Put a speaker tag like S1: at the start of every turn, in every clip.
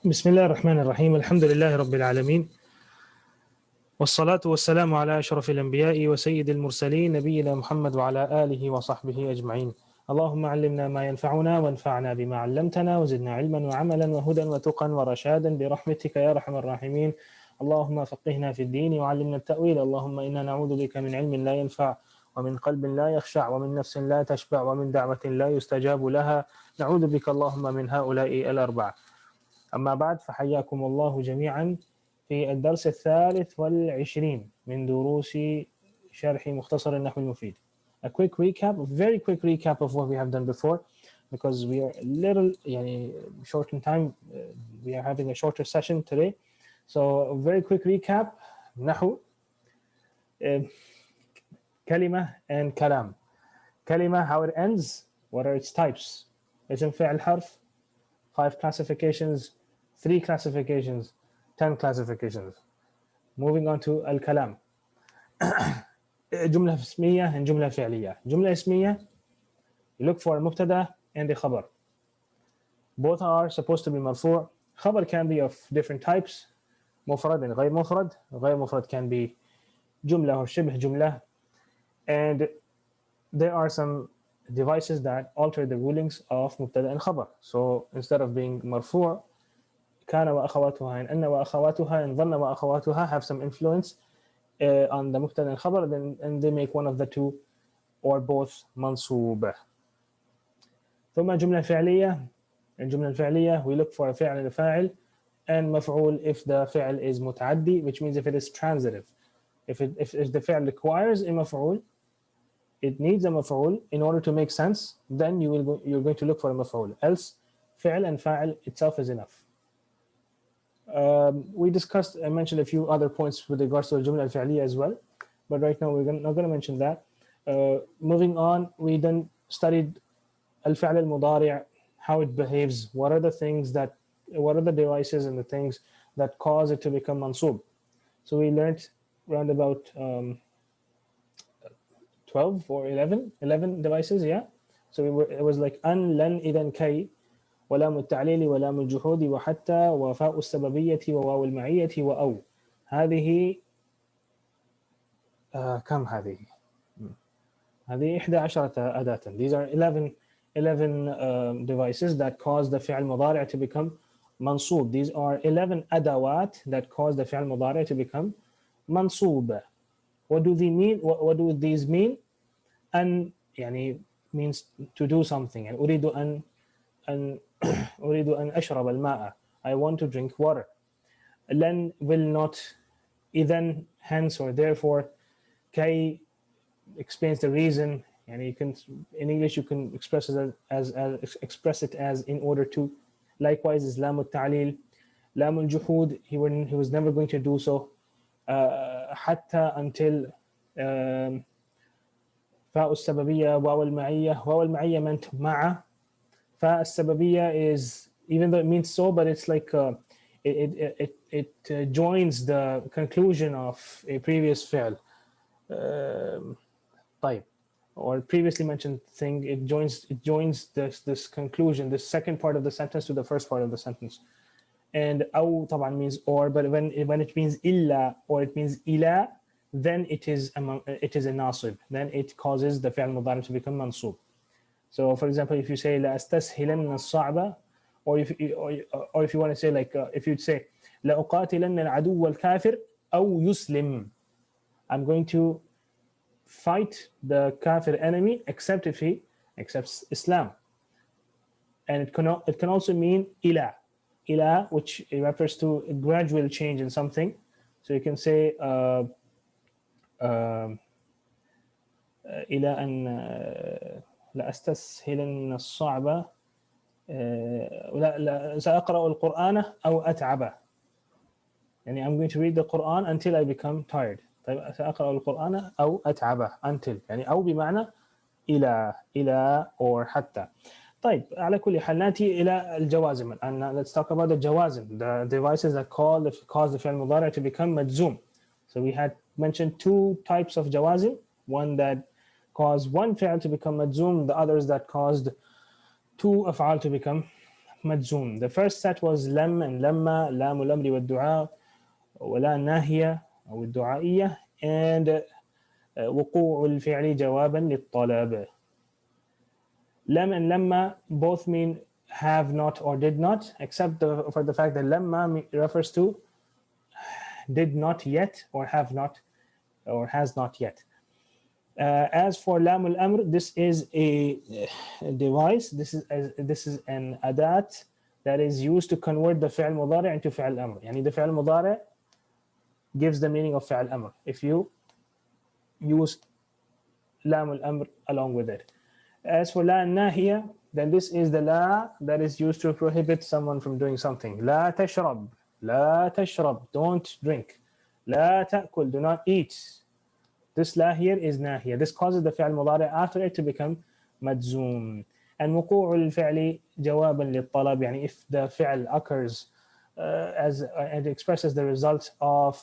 S1: بسم الله الرحمن الرحيم. الحمد لله رب العالمين، والصلاة والسلام على أشرف الأنبياء وسيد المرسلين نبينا محمد وعلى آله وصحبه أجمعين. اللهم علمنا ما ينفعنا وانفعنا بما علمتنا وزدنا علما وعملا وهدى وتقا ورشادا برحمتك يا أرحم الراحمين. اللهم فقهنا في الدين وعلمنا التأويل. اللهم إنا نعوذ بك من علم لا ينفع ومن قلب لا يخشع ومن نفس لا تشبع ومن دعوة لا يستجاب لها. نعوذ بك اللهم من هؤلاء الأربعة. أما بعد، فحياكم الله جميعا في الدرس 23 من دروس شرح مختصر النحو المفيد. A very quick recap of what we have done before, because we are a little short in time. We are having a shorter session today. So a very quick recap. نحو, كلمة and كلام. كلمة, how it ends, what are its types. اسم فعل حرف, 5 classifications, 3 classifications, 10 classifications. Moving on to الكلام. جملة اسمية and جملة فعلية. جملة اسمية, you look for a مبتدا and a خبر. Both are supposed to be مرفوع. خبر can be of different types. مفرد and غير مفرد. غير مفرد can be جملة or شبه جملة. And there are some devices that alter the rulings of مبتدا and خبر. So instead of being مرفوع, كان وأخواتها and أن وأخواتها and ظن وأخواتها have some influence on the مبتدا and خبر, and they make one of the two or both منصوب. ثم جملة فعلية. الجملة الفعلية, we look for a فعل and a فاعل and مفعول if the فعل is متعدي, which means if it is transitive. If the فعل requires a مفعول, it needs a مفعول in order to make sense, then you're going to look for a مفعول. Else, فعل and فاعل itself is enough. We discussed, I mentioned a few other points with regards to الجملة الفعلية as well, but right now we're not going to mention that. Moving on, we then studied الفعل المضارع, how it behaves, what are the devices and the things that cause it to become mansub. So we learned around about 12 or 11 devices, yeah. So it was like أن, لن, إذن, كي, ولام التعليل ولام الجحود وحتى وفاء السببية وواو المعية وأو. هذه كم هذه؟ هذه 11 أداة. These are 11 devices that cause the فعل مضارع to become منصوب. These are 11 أدوات that cause the فعل مضارع to become منصوب. What do they mean? What do these mean? أن يعني means to do something. يعني أريد أن أشرب الماء. I want to drink water. لن will not. إذن hence or therefore. كي explains the reason. يعني you can, in English you can express it as in order to. Likewise is لام التعليل. لام الجحود, he was never going to do so. حتى until. فاء السببية واو المعية. واو المعية meant مع. فاء السببية is, even though it means so, but it's like it joins the conclusion of a previous فعل. طيب, or previously mentioned thing, it joins this conclusion, this second part of the sentence to the first part of the sentence. And أو طبعا means or, but when it means إلا or it means إلى, then it is a nasib. Then it causes the فعل المضارع to become mansub. So for example, if you say لأستسهلن الصعب, or if you want to say like if you'd say لأقاتلن العدو الكافر أو يسلم, I'm going to fight the kafir enemy except if he accepts Islam. And it can also mean إلى, which refers to a gradual change in something. So you can say إلى أن لأستسهلن الصعب لا سأقرأ القرآن أو أتعب. يعني I'm going to read the Quran until I become tired. طيب سأقرأ القرآن أو أتعب, until يعني أو بمعنى إلى or حتى. طيب, على كل حال نأتي إلى الجوازم. and let's talk about the جوازم, the devices that cause the فعل المضارع to become مجزوم. So we had mentioned 2 types of جوازم, one that caused one فعل to become مجزوم, the others that caused 2 أفعال to become مجزوم. The first set was لم and لما لام الأمر والدعاء ولا الناهية أو الدعائية and وقوع الفعل جوابا للطلب. لم and لما both mean have not or did not, except for the fact that لما refers to did not yet or have not or has not yet. As for لام الأمر, this is a device, this is an adat that is used to convert the فعل مضارع into فعل أمر. يعني the فعل مضارع gives the meaning of فعل أمر if you use لام الأمر along with it. As for لا الناهية, then this is the لا that is used to prohibit someone from doing something. لا تشرب, لا تشرب, don't drink. لا تأكل, do not eat. This لا here is ناهية. This causes the فعل مضارع after it to become مجزوم. And وقوع الفعل جوابا للطلب, يعني if the فعل occurs as it expresses the result of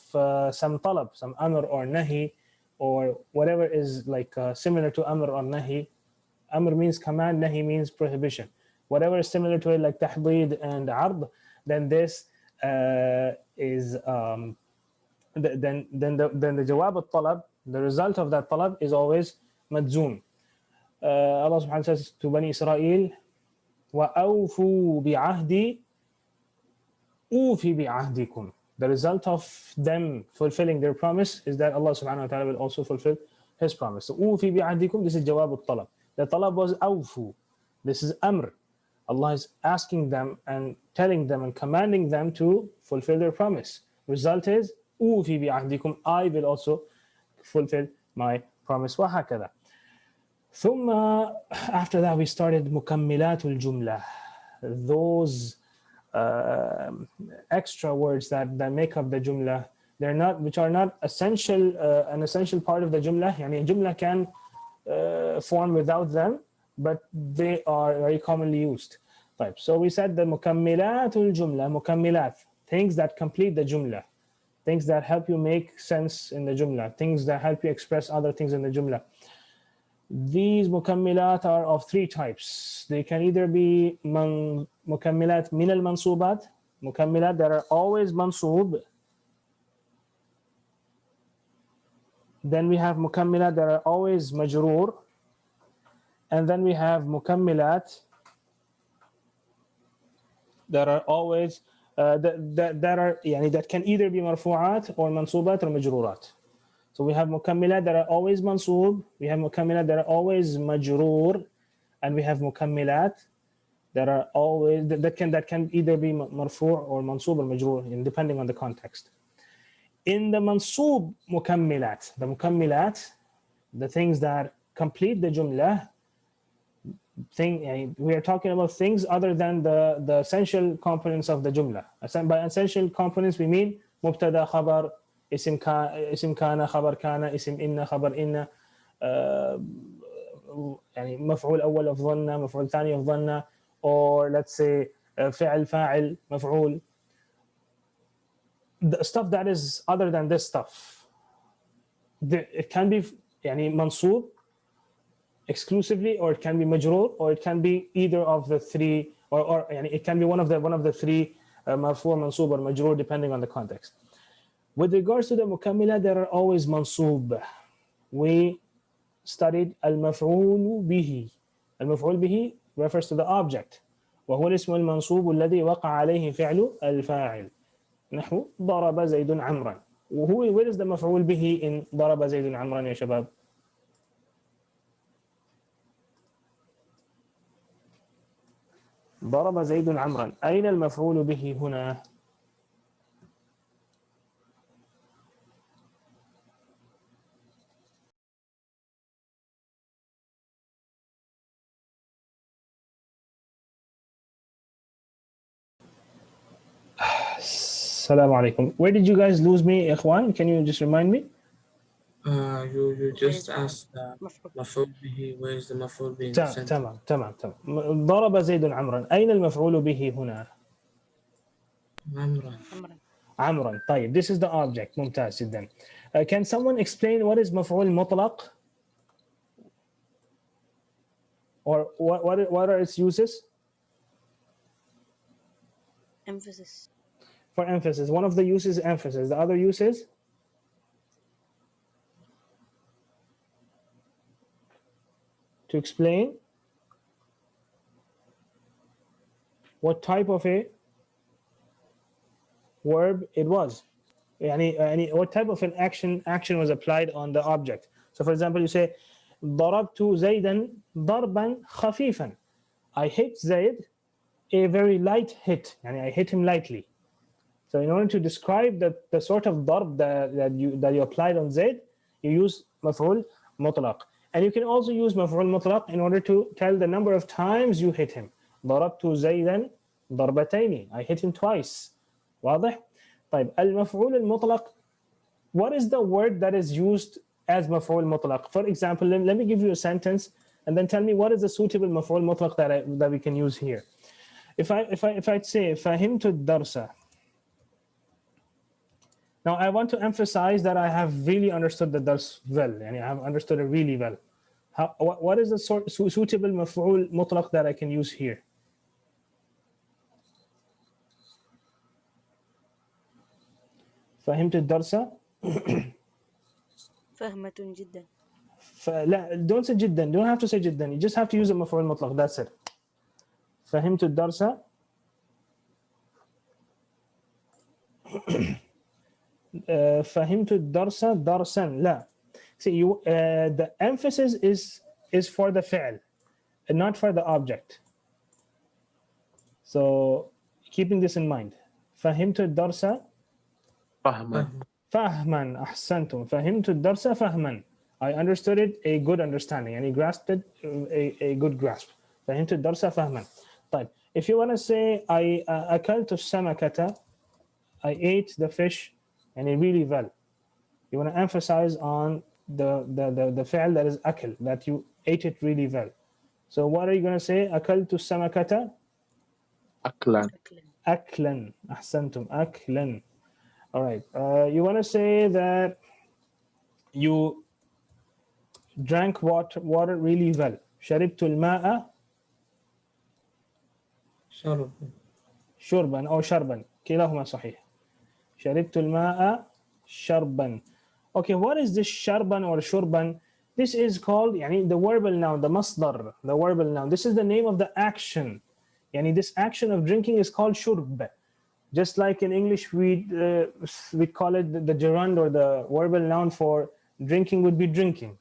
S1: some طلب, some أمر or نهي or whatever is like similar to أمر or نهي. أمر means command, nahi means prohibition. Whatever is similar to it, like tahdid and عرض, then this is then the جواب الطلب, the result of that طلب is always مجزوم. Allah subhanahu wa ta'ala says to Bani Israel, وَأَوْفُوا بِعَهْدِي أُوفِ بِعَهْدِكُمْ. The result of them fulfilling their promise is that Allah subhanahu wa ta'ala will also fulfill his promise. So أُوفِ بِعَهْدِكُم, this is جواب الطلب. The talab was awfu. This is amr. Allah is asking them and telling them and commanding them to fulfill their promise. Result is ufi bi'ahdikum, I will also fulfill my promise. وهكذا. ثم after that we started مكملات الجملة. Those extra words that make up the jumla, they're not, which are not essential, an essential part of the jumla. يعني jumla can form without them, but they are very commonly used. طيب, so we said the مكملات الجملة, مكملات, things that complete the jumla, things that help you make sense in the jumla, things that help you express other things in the jumla. These مكملات are of three types. They can either be مكملات من المنصوبات, مكملات that are always منصوب. Then we have مكملات that are always مجرور. And then we have مكملات that are always that are يعني that can either be مرفوعات or منصوبات or مجرورات. So we have مكملات that are always منصوب, we have مكملات that are always مجرور, and we have مكملات that are always that can either be مرفوع or منصوب or مجرور, depending on the context. In the منصوب مكملات, the مكملات, the things that complete the jumla, we are talking about things other than the essential components of the jumla. By essential components we mean مبتدا خبر, اسم كان خبر كان, اسم إن خبر إن, يعني مفعول أول of ظن, مفعول ثاني of ظن, or let's say فعل فاعل مفعول. The stuff that is other than this stuff, it can be يعني منصوب exclusively, or it can be majroor, or it can be either of the three, or يعني it can be one of the three, marfu, mansub, or majroor, depending on the context. With regards to the mukammilat, there are always mansub. We studied al-maf'ul bihi. Al-maf'ul bihi refers to the object. وهو الاسم المنصوب الذي وقع عليه فعل الفاعل. نحو ضرب زيد عمرا. Where is the مفعول به in ضرب زيد عمرا يا شباب؟ ضرب زيد عمرا، أين المفعول به هنا؟ السلام عليكم. Where did you guys lose me, إخوان? Can you just remind me?
S2: You just asked مفعول به. Where is the مفعول به?
S1: تمام. ضرب زيد عمرا، أين المفعول به هنا؟ عمرا. طيب, this is the object. ممتاز جدا. Can someone explain what is مفعول مطلق? Or what are its uses?
S3: Emphasis.
S1: For emphasis. One of the uses is emphasis. The other use is to explain what type of a verb it was. What type of an action was applied on the object. So for example, you say ضربت زيدا ضربا خفيفا. I hit Zayd a very light hit. I hit him lightly. So in order to describe the sort of ضرب that you applied on Zayd, you use مفعول مطلق. And you can also use مفعول مطلق in order to tell the number of times you hit him. ضربت زيدا ضربتين. I hit him twice. واضح؟ طيب المفعول المطلق, what is the word that is used as مفعول مطلق? For example, let me give you a sentence and then tell me what is the suitable مفعول مطلق that we can use here. If I'd say فهمت الدرس. Now I want to emphasize that I have really understood the dars well. I have understood it really well. What is the suitable مفعول مطلق that I can use here? فهمت الدرس.
S3: فهمة جدا.
S1: لا, don't say جدا. Don't have to say جدا. You just have to use a مفعول مطلق. That's it. فهمت الدرس. فهمت الدرس درسا. لا. See, the emphasis is for the فعل and not for the object. So keeping this in mind. فهمت الدرس فهما. أحسنتم. فهمت الدرس فهما. I understood it a good understanding and he grasped it a good grasp. فهمت الدرس فهما. طيب, if you want to say I أكلت السمكة, I ate the fish and it really well. You want to emphasize on the فعل that is أكل, that you ate it really well. So what are you going to say? أكلت السمكة
S4: أكلا.
S1: أكلا. أحسنتم. أكلا. All right. You want to say that you drank water really well. شربت الماء شربا أو شربا. كلاهما صحيح. شربت الماء شربا. Okay, what is this شربا or شربا? This is called the verbal noun, the masdar, the verbal noun. This is the name of the action. This action of drinking is called shurb. Just like in English, we call it the gerund or the verbal noun for drinking would be drinking.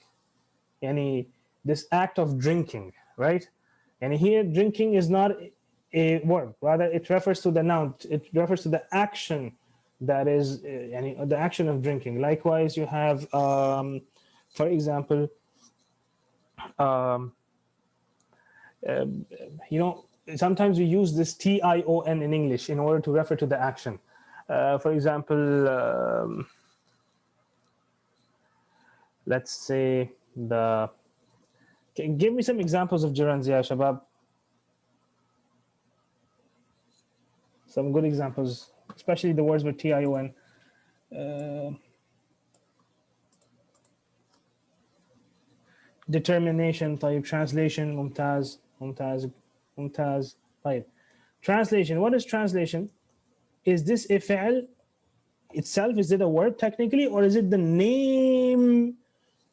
S1: This act of drinking, right? And here, drinking is not a verb. Rather, it refers to the noun. It refers to the action that is the action of drinking. Likewise, you have, for example, sometimes we use this tion in English in order to refer to the action. For example, let's say give me some examples of gerunds, ya shabab. Some good examples, especially the words with tion. Determination. طيب. Translation. ممتاز. طيب. Translation. What is translation? Is this a فعل itself? Is it a verb technically, or is it the name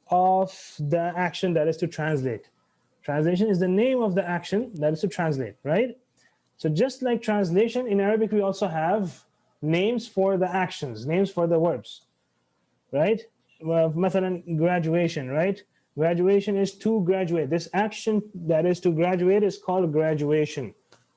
S1: of the action that is to translate? Translation is the name of the action that is to translate, right? So just like translation, in Arabic we also have names for the actions, names for the verbs, right? Well, مثلا graduation, right? Graduation is to graduate. This action that is to graduate is called graduation,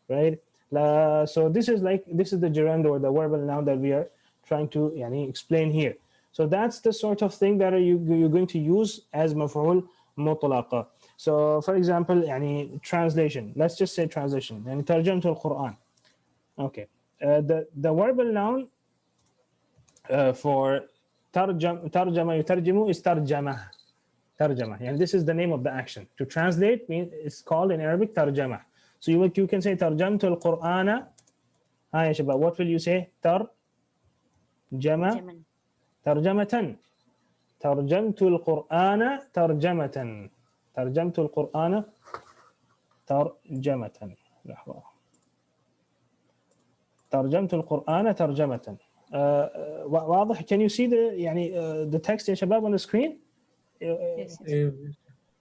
S1: right? So this is the gerund or the verbal noun that we are trying to explain here. So that's the sort of thing that you're going to use as مفعول مطلق. So for example, translation. Let's just say translation. ترجمة القرآن. Okay. The verbal noun for ترجم يترجم is ترجمة. ترجمة. This is the name of the action. To translate means it's called in Arabic ترجمة. So you can say ترجمت القرآن. يا شباب, what will you say? ترجمة. ترجمة. ترجمت القرآن ترجمة. ترجمت القرآن ترجمة. لحظة. ترجمت القرآن ترجمة. واضح. Can you see the يعني the text يا شباب on the screen؟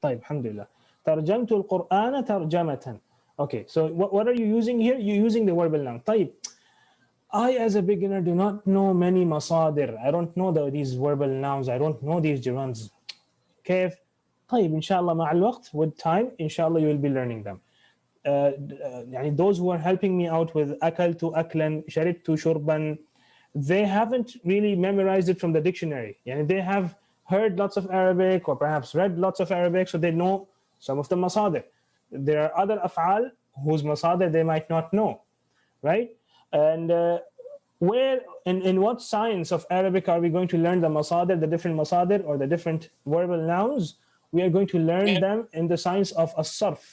S1: طيب الحمد لله. ترجمت القرآن ترجمة. Okay, so what are you using here? You're using the verbal noun. طيب. I as a beginner do not know many مصادر. I don't know these verbal nouns. I don't know these gerunds. كيف؟ طيب إن شاء الله مع الوقت with time إن شاء الله you will be learning them. يعني those who are helping me out with أكلت أكلا شربت شربا, they haven't really memorized it from the dictionary. يعني they have heard lots of Arabic or perhaps read lots of Arabic, so they know some of the masadir. There are other af'al whose masadir they might not know, right? And where in what science of Arabic are we going to learn the masadir, the different masadir or the different verbal nouns? We are going to learn them in the science of as-sarf.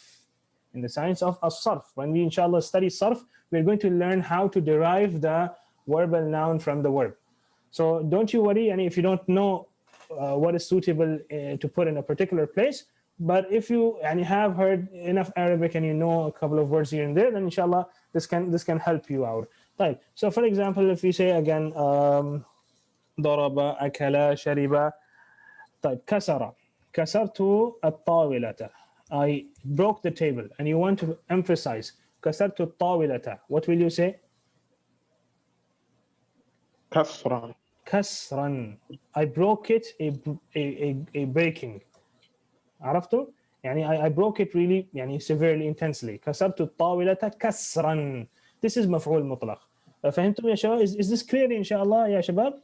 S1: In the science of as-sarf, when we inshallah study sarf, we're going to learn how to derive the verbal noun from the verb. So don't you worry, and if you don't know what is suitable to put in a particular place, but if you have heard enough Arabic and you know a couple of words here and there, then inshallah this can help you out. Right. So for example, if we say again ضرب أكل شرب. طيب كسر. كسرت الطاولة. I broke the table, and you want to emphasize كسرت الطاولة. What will you say?
S4: كسرا.
S1: كسرا. I broke it a breaking. عرفتوا؟ يعني I broke it really يعني severely, intensely. كسرت الطاولة كسرا. This is مفعول مطلق. فهمتم يا شباب؟ Is this clear إن شاء الله يا شباب?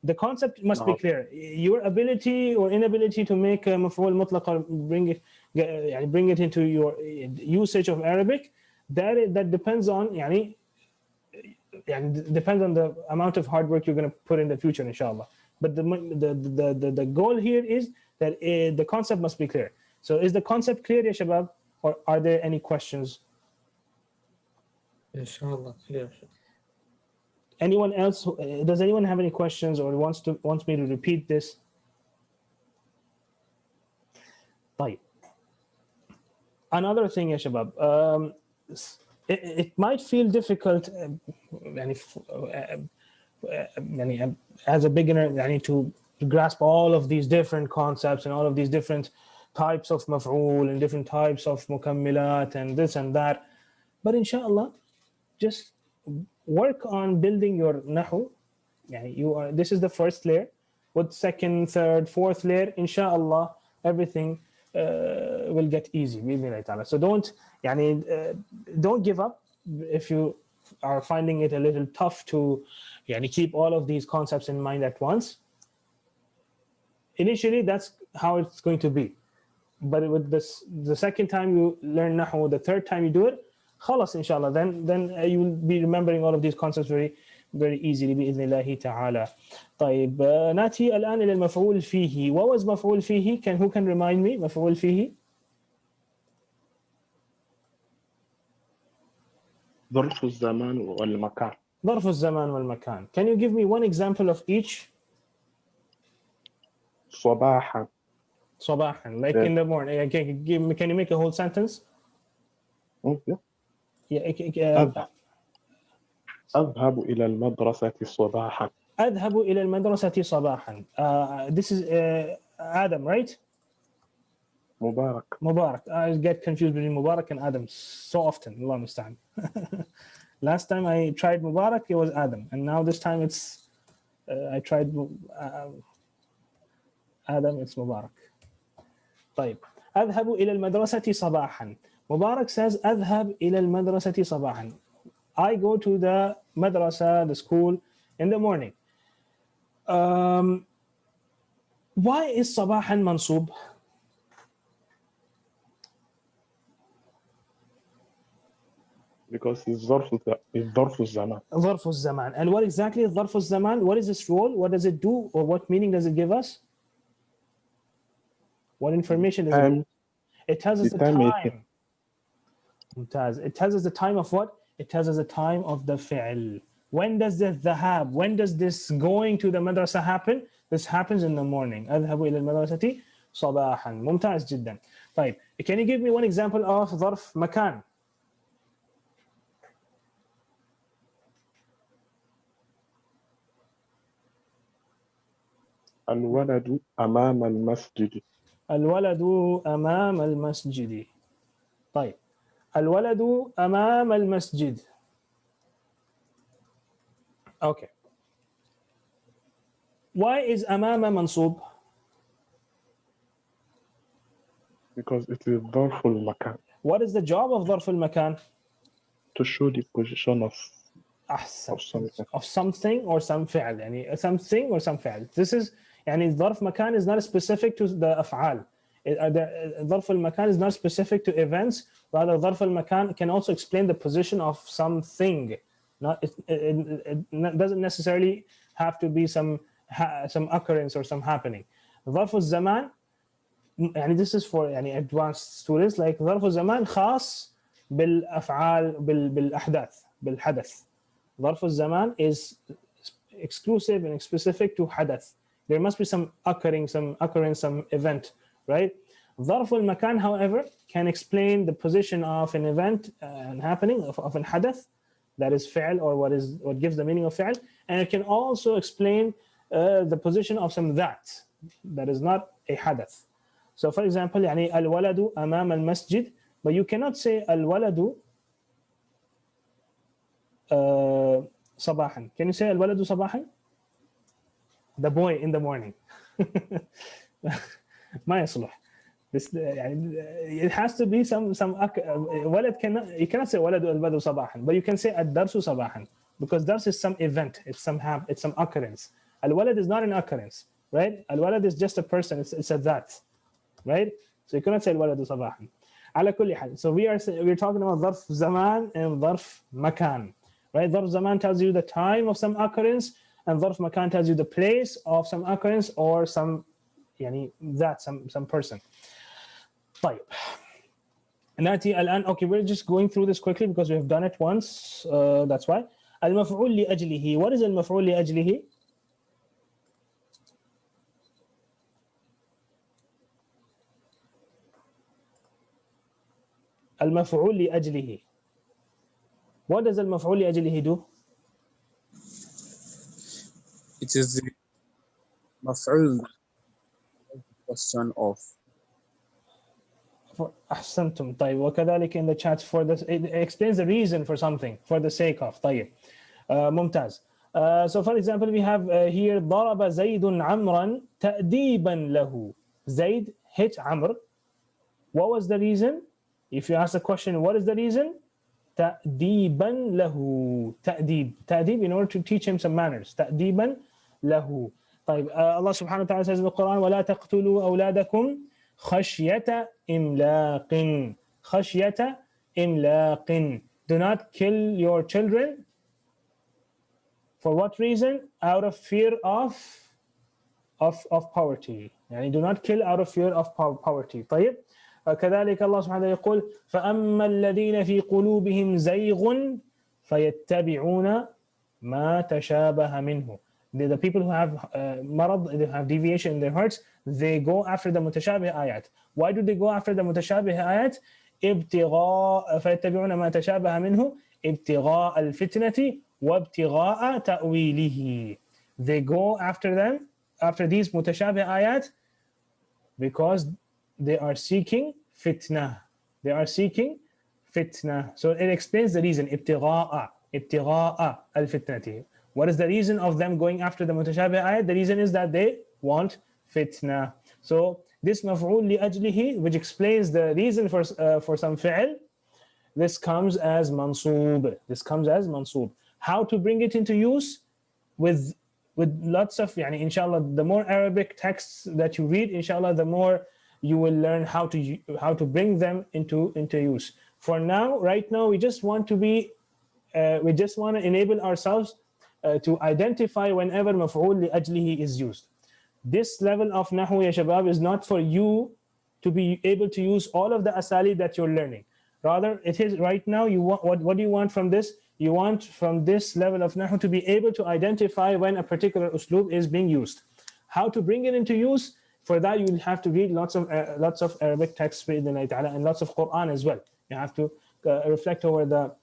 S1: The concept must be clear. Your ability or inability to make a مفعول مطلق or bring it into your usage of Arabic, that depends on depends on the amount of hard work you're going to put in the future, inshallah. But the goal here is that the concept must be clear. So is the concept clear, ya shabab, or are there any questions?
S2: Inshallah, clear.
S1: Anyone else? Does anyone have any questions or wants me to repeat this? طيب. Another thing, ya shabab, it might feel difficult as a beginner to grasp all of these different concepts and all of these different types of maf'ul and different types of mukmillat and this and that. But inshallah, just work on building your Nahw. This is the first layer. With second, third, fourth layer, inshallah, everything will get easy. So don't give up if you are finding it a little tough to keep all of these concepts in mind at once. Initially, that's how it's going to be. But with the second time you learn Nahw, the third time you do it, خلاص inshallah, then you will be remembering all of these concepts very very easily بإذن الله تعالى. طيب نأتي الآن إلى المفعول فيه. What was مفعول فيه? Who can remind me مفعول فيه?
S4: ظرف الزمان والمكان.
S1: ظرف الزمان والمكان. Can you give me one example of each?
S4: صباحا.
S1: صباحا, like in the morning. Can you make a whole sentence?
S4: Okay.
S1: Yeah.
S4: أذهب إلى المدرسة صباحا.
S1: أذهب إلى المدرسة صباحا. This is Adam, right?
S4: Mubarak.
S1: I get confused between Mubarak and Adam so often. Allah musta'an. Last time I tried Mubarak, it was Adam, and now this time it's I tried Adam, it's Mubarak. طيب. أذهب إلى المدرسة صباحا. Mubarak says أذهب إلى المدرسة صباحا. I go to the madrasa, the school, in the morning. Why is صباحا منصوب?
S4: Because it's ظرف الزمان.
S1: ظرف الزمان. And what exactly is ظرف الزمان? What is this role? What does it do? Or what meaning does it give us? What information does it give? It tells us the time. It tells us the time of what? It tells us the time of the fi'l. When does the dhahab, when does this going to the madrasa happen? This happens in the morning. أذهب إلى المدرسة صباحا. ممتاز جدا. طيب, can you give me one example of ظرف مكان?
S4: الولد أمام المسجد.
S1: الولد أمام المسجد. طيب الولد أمام المسجد. Okay. Why is أمام منصوب?
S4: Because it is ظرف المكان.
S1: What is the job of ظرف المكان?
S4: To show the position of
S1: أحسن.
S4: something.
S1: Of something or some فعل. يعني something or some فعل. This is يعني ظرف مكان is not specific to the أفعال. ظرف المكان is not specific to events. Rather ظرف المكان can also explain the position of something. It doesn't necessarily have to be some occurrence or some happening. ظرف الزمان يعني this is for يعني advanced students, like ظرف الزمان خاص بالأفعال بالأحداث بالحدث. ظرف الزمان is exclusive and specific to حدث. There must be some occurrence, some event, right? ظرف المكان, however, can explain the position of an event and happening of an حدث, that is فعل, or what gives the meaning of فعل, and it can also explain the position of some that is not a حدث. So for example, يعني الولد أمام المسجد, but you cannot say الولد صباحا. Can you say الولد صباحا? The boy in the morning. ما يصلح. This يعني it has to be some ولد you cannot say ولد البدر صباحا, but you can say الدرس صباحا, because dars is some event, it's some occurrence. الولد is not an occurrence, right? الولد is just a person, it's a that, right? So you cannot say الولد صباحا. على كل حال, so we're talking about ظرف زمان and ظرف مكان, right? ظرف زمان tells you the time of some occurrence, and ظرف مكان tells you the place of some occurrence or some يعني that some person. طيب نأتي الآن. Okay, we're just going through this quickly because we have done it once, that's why. المفعول لأجله. What is المفعول لأجله? المفعول لأجله. What does المفعول لأجله do?
S3: It is the مفعول question of.
S1: أحسنتم. طيب وكذلك in the chats for this, it explains the reason for something, for the sake of. طيب ممتاز. So for example, we have here ضرب زيد عمرا تأديبا له. Zaid hit Amr. What was the reason? If you ask the question, what is the reason? تأديبا له. تأديب in order to teach him some manners. تأديبا له. طيب Allah subhanahu wa ta'ala says in the Quran, ولا تقتلوا أولادكم خشية إملاق. خشية إملاق. Do not kill your children. For what reason? Out of fear of poverty. يعني do not kill out of fear of poverty. طيب كذلك الله سبحانه وتعالى يقول فأما الذين في قلوبهم زيغ فيتبعون ما تشابه منه. The people who have مرض, they have deviation in their hearts, they go after the متشابه آيات. Why do they go after the متشابه آيات? ابتغاء فيتبعون ما تشابه منه ابتغاء الفتنة وابتغاء تأويله. They go after these متشابه آيات because they are seeking fitna. They are seeking fitna. So it explains the reason. ابتغاء الفتنة. What is the reason of them going after the mutashabih ayat? The reason is that they want fitna. So this maf'ul لأجله, which explains the reason for some fi'l, this comes as mansoob. This comes as mansoob. How to bring it into use? With lots of, yani, inshallah, the more Arabic texts that you read, inshallah, the more you will learn how to bring them into use. For now, right now, we just want to enable ourselves to identify whenever maf'ul li'ajlihi is used. This level of Nahw, ya shabab, is not for you to be able to use all of the asali that you're learning. Rather, it is right now, what do you want from this? You want from this level of Nahw to be able to identify when a particular uslub is being used. How to bring it into use? For that, you will have to read lots of Arabic texts and lots of Quran as well. You have to reflect over the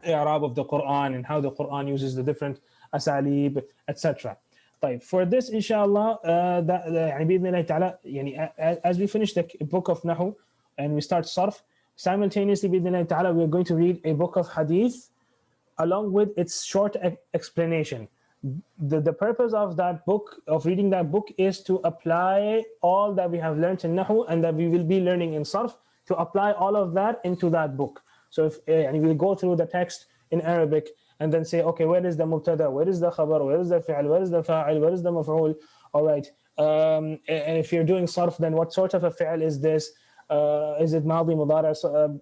S1: i'rab of the Quran and how the Quran uses the different asalib, etc. طيب for this inshallah يعني بإذن الله تعالى يعني as we finish the book of Nahu and we start Sarf, simultaneously بإذن الله تعالى we are going to read a book of Hadith along with its short explanation. The purpose of that book, of reading that book, is to apply all that we have learned in Nahu and that we will be learning in Sarf, to apply all of that into that book. So if and we'll go through the text in Arabic and then say, okay, where is the mubtada, where is the khabar, where is the fi'l, where is the fa'il, where is the maf'ul? All right. And if you're doing Sarf, then what sort of a fi'l is this? Is it madi, mudari,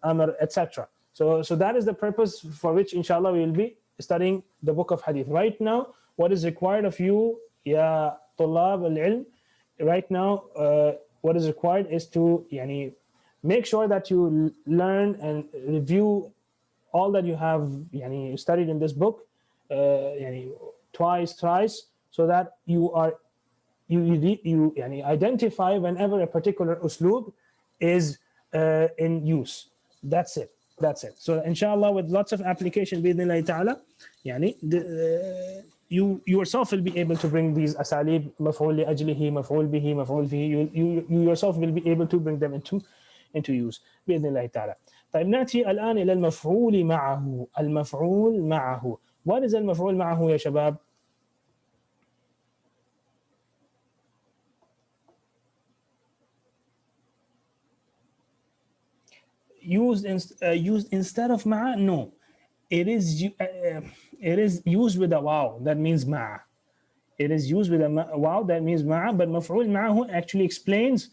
S1: amr, etc. So that is the purpose for which, inshallah, we will be studying the book of Hadith. Right now, what is required of you, ya tullab al-ilm, right now, what is required is to make sure that you learn and review all that you have studied in this book twice, thrice, so that you identify whenever a particular usloob is in use. That's it. So inshallah, with lots of application باذن ta'ala, you yourself will be able to bring these asalib, maf'ul li ajlihi, maf'ul bihi, maf'ul fihi, you yourself will be able to bring them into use باذن ta'ala. طيب ناتي الآن إلى المفعول معه. المفعول معه. What is المفعول معه يا شباب؟ used instead of مع? No, it is used with a wow, that means مع. It is used with a wow, that means مع, but مفعول معه actually explains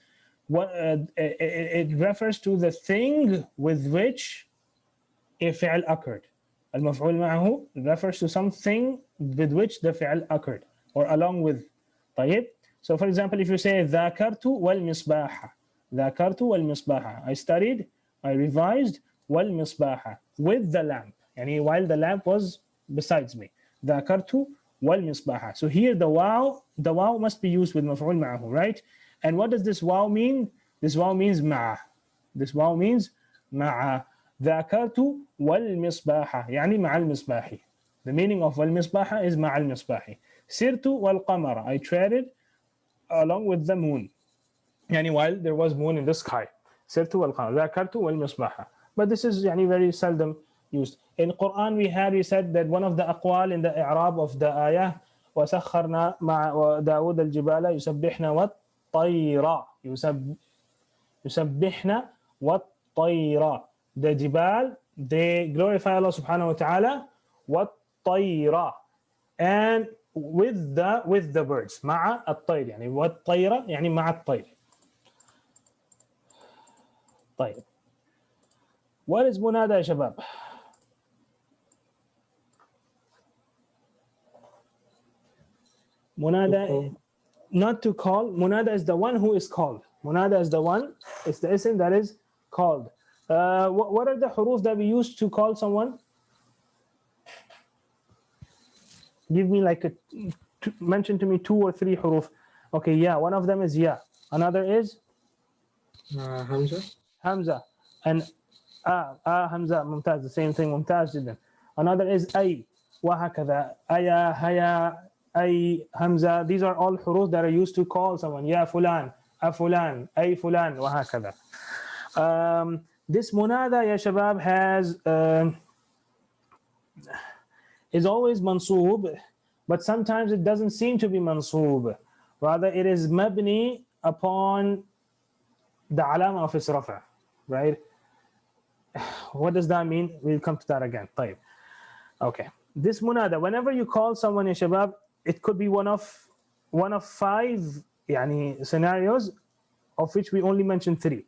S1: what it refers to the thing with which a fi'l occurred. المفعول معه refers to something with which the fi'l occurred or along with. طيب, so for example, if you say ذاكرت والمصباح, ذاكرت والمصباح, I studied, I revised, والمصباح, with the lamp, while the lamp was besides me. ذاكرت والمصباح. So here the wow must be used with مفعول معه, right? And what does this wow mean? This wow means مع. This wow means مع. ذاكرت والمصباح, مع المصباح. The meaning of والمصباح is مع المصباح. سرت والقمر, I treaded along with the moon, while there was moon in the sky. سرت والقمر. ذاكرت والمصباح. But this is very seldom used. In Quran we said that one of the aqwal in the i'rab of the ayah, وسخرنا مع داود الجبال يسبحنا والطير, يسبحنا والطير. The jibal, they glorify Allah subhanahu wa ta'ala, والطير, and with the birds, مع الطير, والطير مع الطير. طيب, what is munada يا شباب؟ Munada, not to call. Munada is the one who is called. Munada is the one, it's the ism that is called. What are the huruf that we use to call someone? Give me mention to me 2 or 3 huruf. Okay, yeah, one of them is ya. Another is
S2: Hamza.
S1: Hamza. And Hamza, mumtaz, the same thing, mumtaz jiddan. Another is ay, وهكذا, aya, haya, ay, Hamza. These are all huruf that are used to call someone. Ya fulan, a fulan, ay fulan, وهكذا. This munada ya shabab is always mansoob, but sometimes it doesn't seem to be mansoob. Rather, it is mabni upon the alama of its rafa, right? What does that mean? We'll come to that again. طيب. Okay. This munada, whenever you call someone ya shabab, it could be one of 5 scenarios, of which we only mentioned 3.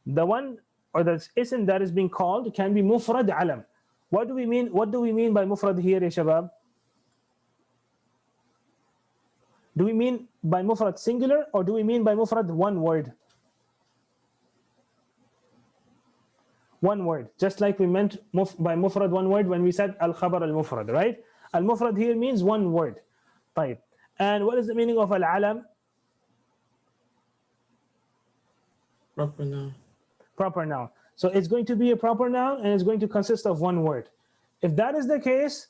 S1: The one or the ism that is being called can be mufrad alam. What do we mean by mufrad here, ya shabab? Do we mean by mufrad singular, or do we mean by mufrad one word? One word, just like we meant by mufrad one word when we said al-khabar al-mufrad, right? Al-mufrad here means one word. طيب. And what is the meaning of al-alam?
S2: Proper noun.
S1: Proper noun. So it's going to be a proper noun and it's going to consist of one word. If that is the case,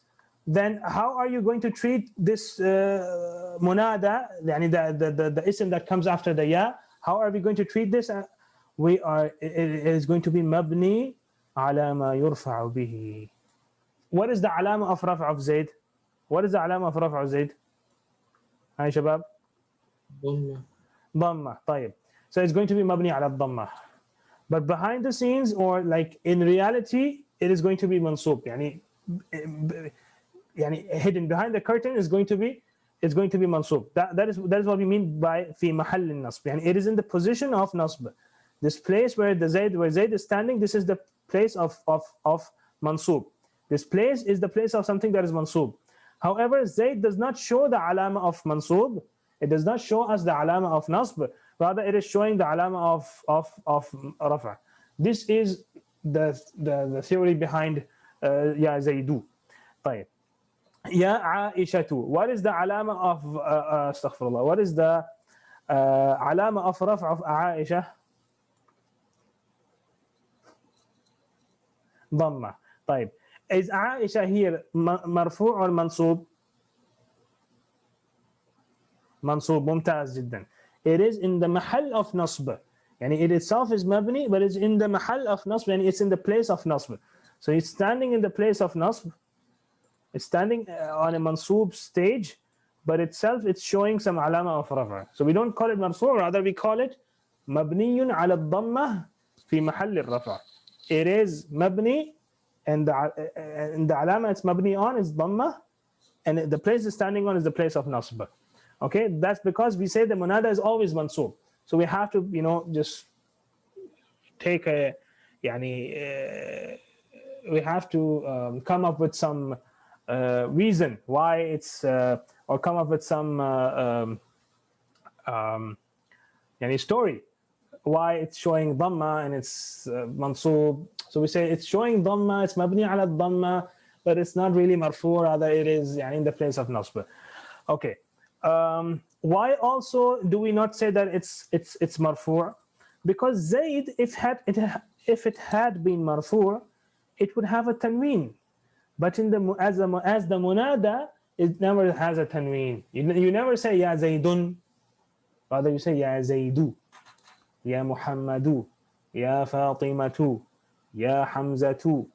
S1: then how are you going to treat this munada, يعني the ism that comes after the ya? How are we going to treat this? It is going to be مبني على ما يرفع به. What is the علامة of رفع of Zayd? What is the علامة of رفع Zayd? هاي شباب. ضمة. طيب. So it's going to be مبني على الضمة. But behind the scenes, or like in reality, it is going to be منصوب. يعني hidden behind the curtain is going to be منصوب. That is what we mean by في محل النصب. يعني it is in the position of نصب. This place where Zayd is standing, this is the place of منصوب. This place is the place of something that is منصوب. However, Zayd does not show the alama of منصوب. It does not show us the alama of نصب. Rather, it is showing the alama of رفع. This is the theory behind يا زيد. طيب. يا عائشة. What is the alama of استغفر الله. What is the alama of رفع of عائشة? ضمة. طيب. Is عائشة here مرفوع or منصوب؟ منصوب. ممتاز جدا. It is in the محل of نصب. يعني it itself is مبني, but it's in the محل of نصب. يعني it's in the place of نصب. So it's standing in the place of نصب. It's standing on a mansoob stage, but itself it's showing some alama of rafa. So we don't call it marfu', rather we call it mabniyun ala ad-damma fi mahall al-rafa. It is mabni, and the alama it's mabni on is damma, and the place it's standing on is the place of nasb. Okay, that's because we say the munada is always mansoob. So we have to, just take a, we have to come up with some reason why it's or come up with some story why it's showing dhamma and it's mansoob. So we say it's showing dhamma, it's mabni ala dhamma, but it's not really marfu', rather it is in the place of nasb. Okay, why also do we not say that it's marfu'? Because Zayd, if it had been marfu', it would have a tanween. But as the munada, it never has a tanween. You never say ya Zaydun, rather you say ya Zaydu, ya Muhammadu, ya Fatimatu, ya Hamzatu,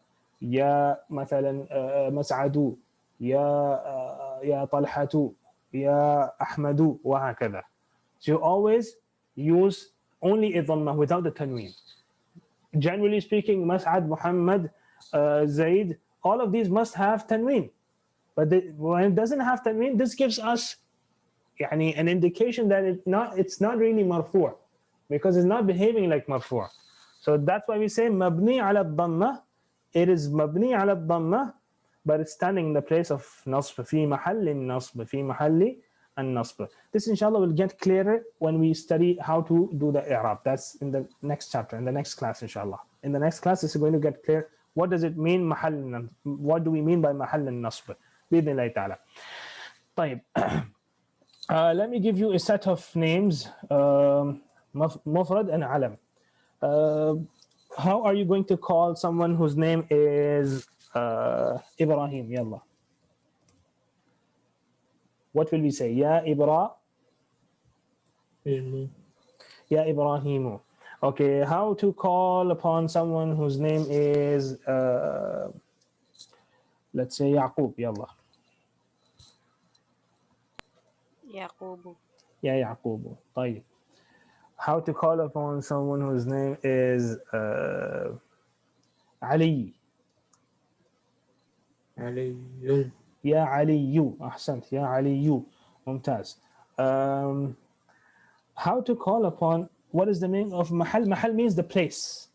S1: ya مثلا مسعد, ya Talhatu, ya Ahmadu, وهكذا. So you always use only a dhamma without the tanween. Generally speaking, Mas'ad, Muhammad, Zayd, all of these must have tanween. But when it doesn't have tanween, this gives us an indication that it's not really marfu', because it's not behaving like marfu'. So that's why we say mabni ala dhamma. It is mabni ala dhamma, but it's standing in the place of nasb, fi mahalli nasb, fi mahalli an-nasb. This inshallah will get clearer when we study how to do the i'rab. That's in the next chapter, in the next class inshallah. In the next class, it's going to get clear. What does it mean mahall? What do we mean by mahall al-nasb? بإذن الله تعالى. طيب. Let me give you a set of names, mufrad and alam. How are you going to call someone whose name is Ibrahim? Yalla. What will we say? Ya Ya Ibrahimu. Okay, how to call upon someone whose name is, let's say Yaqub. Yalla.
S5: يعقوب.
S1: Ya Yaqub. طيب. How to call upon someone whose name is Ali.
S2: علي.
S1: Ya Aliyu. أحسنت. Ya Aliyu. ممتاز. How to call upon, what is the meaning of mahal? Mahal means the place.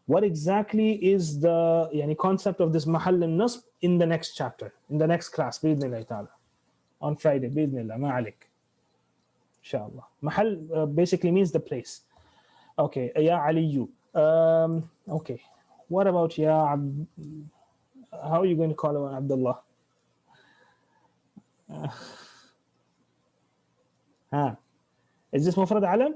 S1: What exactly is the concept of this mahal al-nasb in the next chapter, in the next class, بإذن الله تعالى. On Friday, بإذن الله, ما عليك. Inshallah. Mahal basically means the place. Okay, Ya Aliyu. Okay, what about Ya how are you going to call him Abdullah? Is this mufrad alam?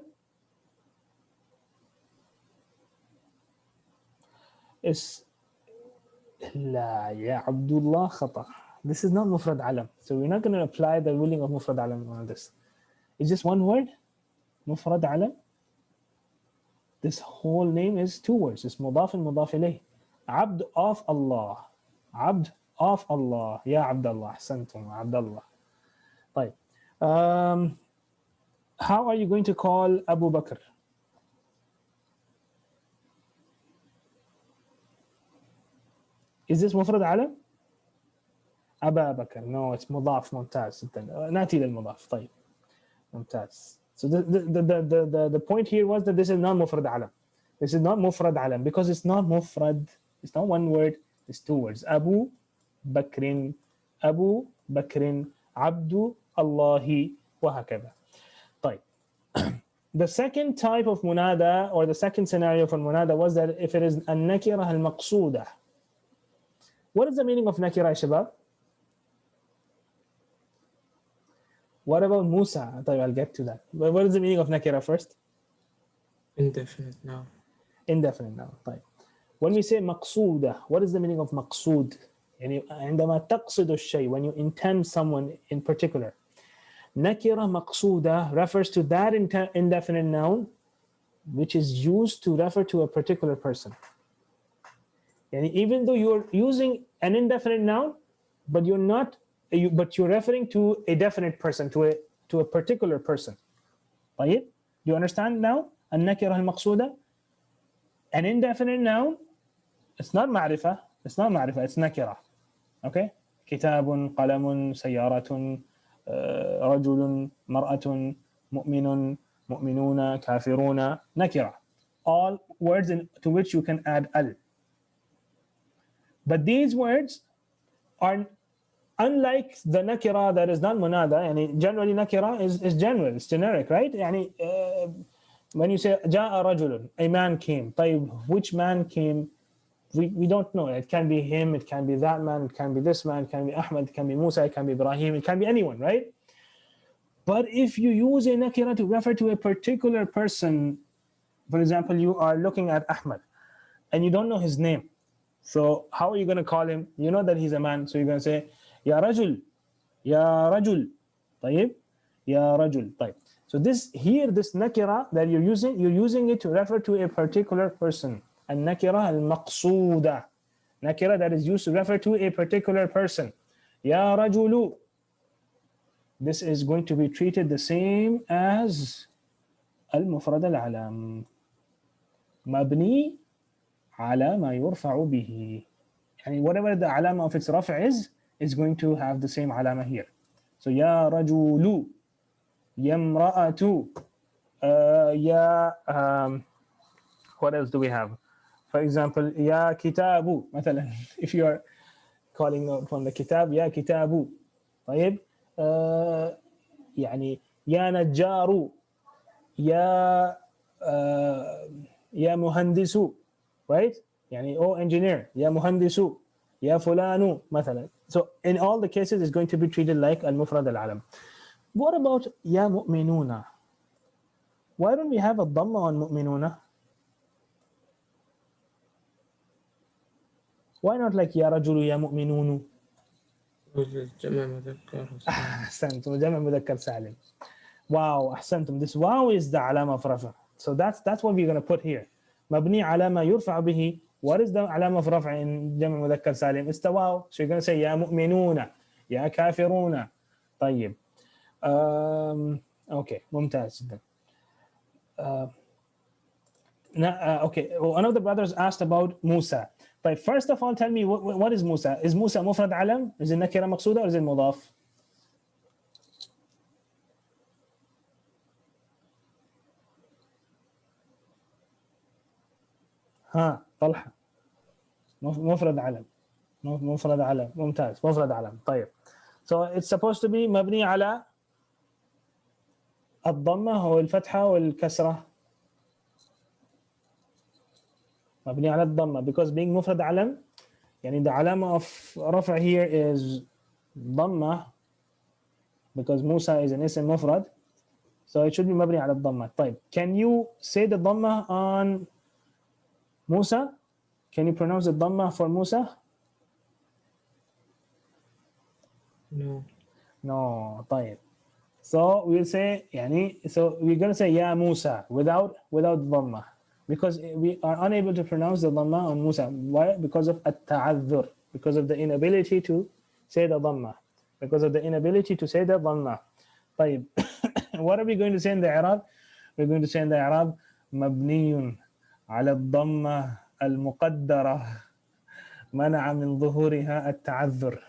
S1: لا يا عبد الله خطأ. This is not mufrad alam. So we're not going to apply the ruling of mufrad alam on this. It's just one word, mufrad alam. This whole name is two words. It's mudaf and mudaf ilayh. Abd of Allah. Abd of Allah. Ya Abdullah. Ahsantum. Abdullah. طيب. How are you going to call Abu Bakr? Is this mufrad alam? أبا بكر. No, it's مضاف. ممتاز جدا. نأتي للمضاف. طيب. ممتاز. So the point here was that this is not mufrad alam. This is not mufrad alam because it's not mufrad. It's not one word. It's two words. Abu Bakrin. Abu Bakrin. Abdu Allahi. وهكذا. طيب. The second type of munada or the second scenario for munada was that if it is an-nakira al-maqsuda. What is the meaning of nakira, shabab? What about Musa? I'll get to that. But what is the meaning of nakira first?
S2: Indefinite noun.
S1: Indefinite noun. طيب. When we say maqsuda, what is the meaning of maqsud? يعني عندما تقصد الشيء, when you intend someone in particular. Nakira maqsuda refers to that indefinite noun which is used to refer to a particular person. And even though you're using an indefinite noun, but you're referring to a definite person, to a particular person. طيب? Do you understand now? النكرة المقصودة. An indefinite noun, it's not معرفة, it's نكرة. Okay? كتاب, قلم, سيارة, رجل, مرأة, مؤمن, مؤمنون, كافرون, نكرة. All words to which you can add al. But these words are unlike the nakira that is not munada. And generally nakira is general, it's generic, right? يعني, when you say جاء رجل, a man came. طيب, which man came? We don't know. It can be him, it can be that man, it can be this man, it can be Ahmad, it can be Musa, it can be Ibrahim, it can be anyone, right? But if you use a nakira to refer to a particular person, for example, you are looking at Ahmad and you don't know his name. So how are you going to call him? You know that he's a man, so you're going to say Ya Rajul, Ya Rajul. طيب, Ya Rajul. طيب. So this nakira that you're using it to refer to a particular person. An-nakira al-maqsuda. Nakira that is used to refer to a particular person. Ya Rajulu. This is going to be treated the same as al-mufrad al-alam. Mabni على ما يرفع به. يعني whatever the alama of its رفع is going to have the same alama here. So يا رجل, يا امرأة, يا what else do we have? For example, يا كتاب مثلا. If you are calling from the kitab, يا كتاب. طيب, يعني يا نجار, يا مهندس. Right? يعني oh engineer, يا مهندس, يا فلان مثلا. So in all the cases it's going to be treated like al-mufrad al-alam. What about يا مؤمنون? Why don't we have a dhamma on مؤمنون? Why not like يا رجل يا مؤمنون?
S2: جمع مذكر.
S1: أحسنتم, جمع مذكر سالم. Wow, أحسنتم. This wow is the alama of rafa. So that's what we're going to put here. مبني على ما يرفع به. What is the علامة في رفع in جمع مذكر سالم? It's the wow. So you're going to say يا مؤمنون, يا كافرون. طيب. Okay, ممتاز جدا. Okay, one of the brothers asked about Musa. But first of all, tell me what is Musa? Is Musa مفرد علم? Is it نكرة مقصودة or is it مضاف? ها طلحة. مفرد علم. مفرد علم. ممتاز. مفرد علم. طيب. So it's supposed to be مبني على الضمة والفتحة والكسرة. مبني على الضمة because being مفرد علم يعني the علامة of رفع here is ضمة because Musa is an اسم مفرد, so it should be مبني على الضمة. طيب, can you say the ضمة on Musa? Can you pronounce the dhamma for Musa?
S2: No.
S1: No. طيب. So we'll say so we're going to say Ya Musa without dhamma, because we are unable to pronounce the dhamma on Musa. Why? Because of at-ta'adhur, because of the inability to say the dhamma, because of the inability to say the dhamma. طيب. What are we going to say in the i'rab? We're going to say in the i'rab مبني على الضمة المقدرة منع من ظهورها التعذر.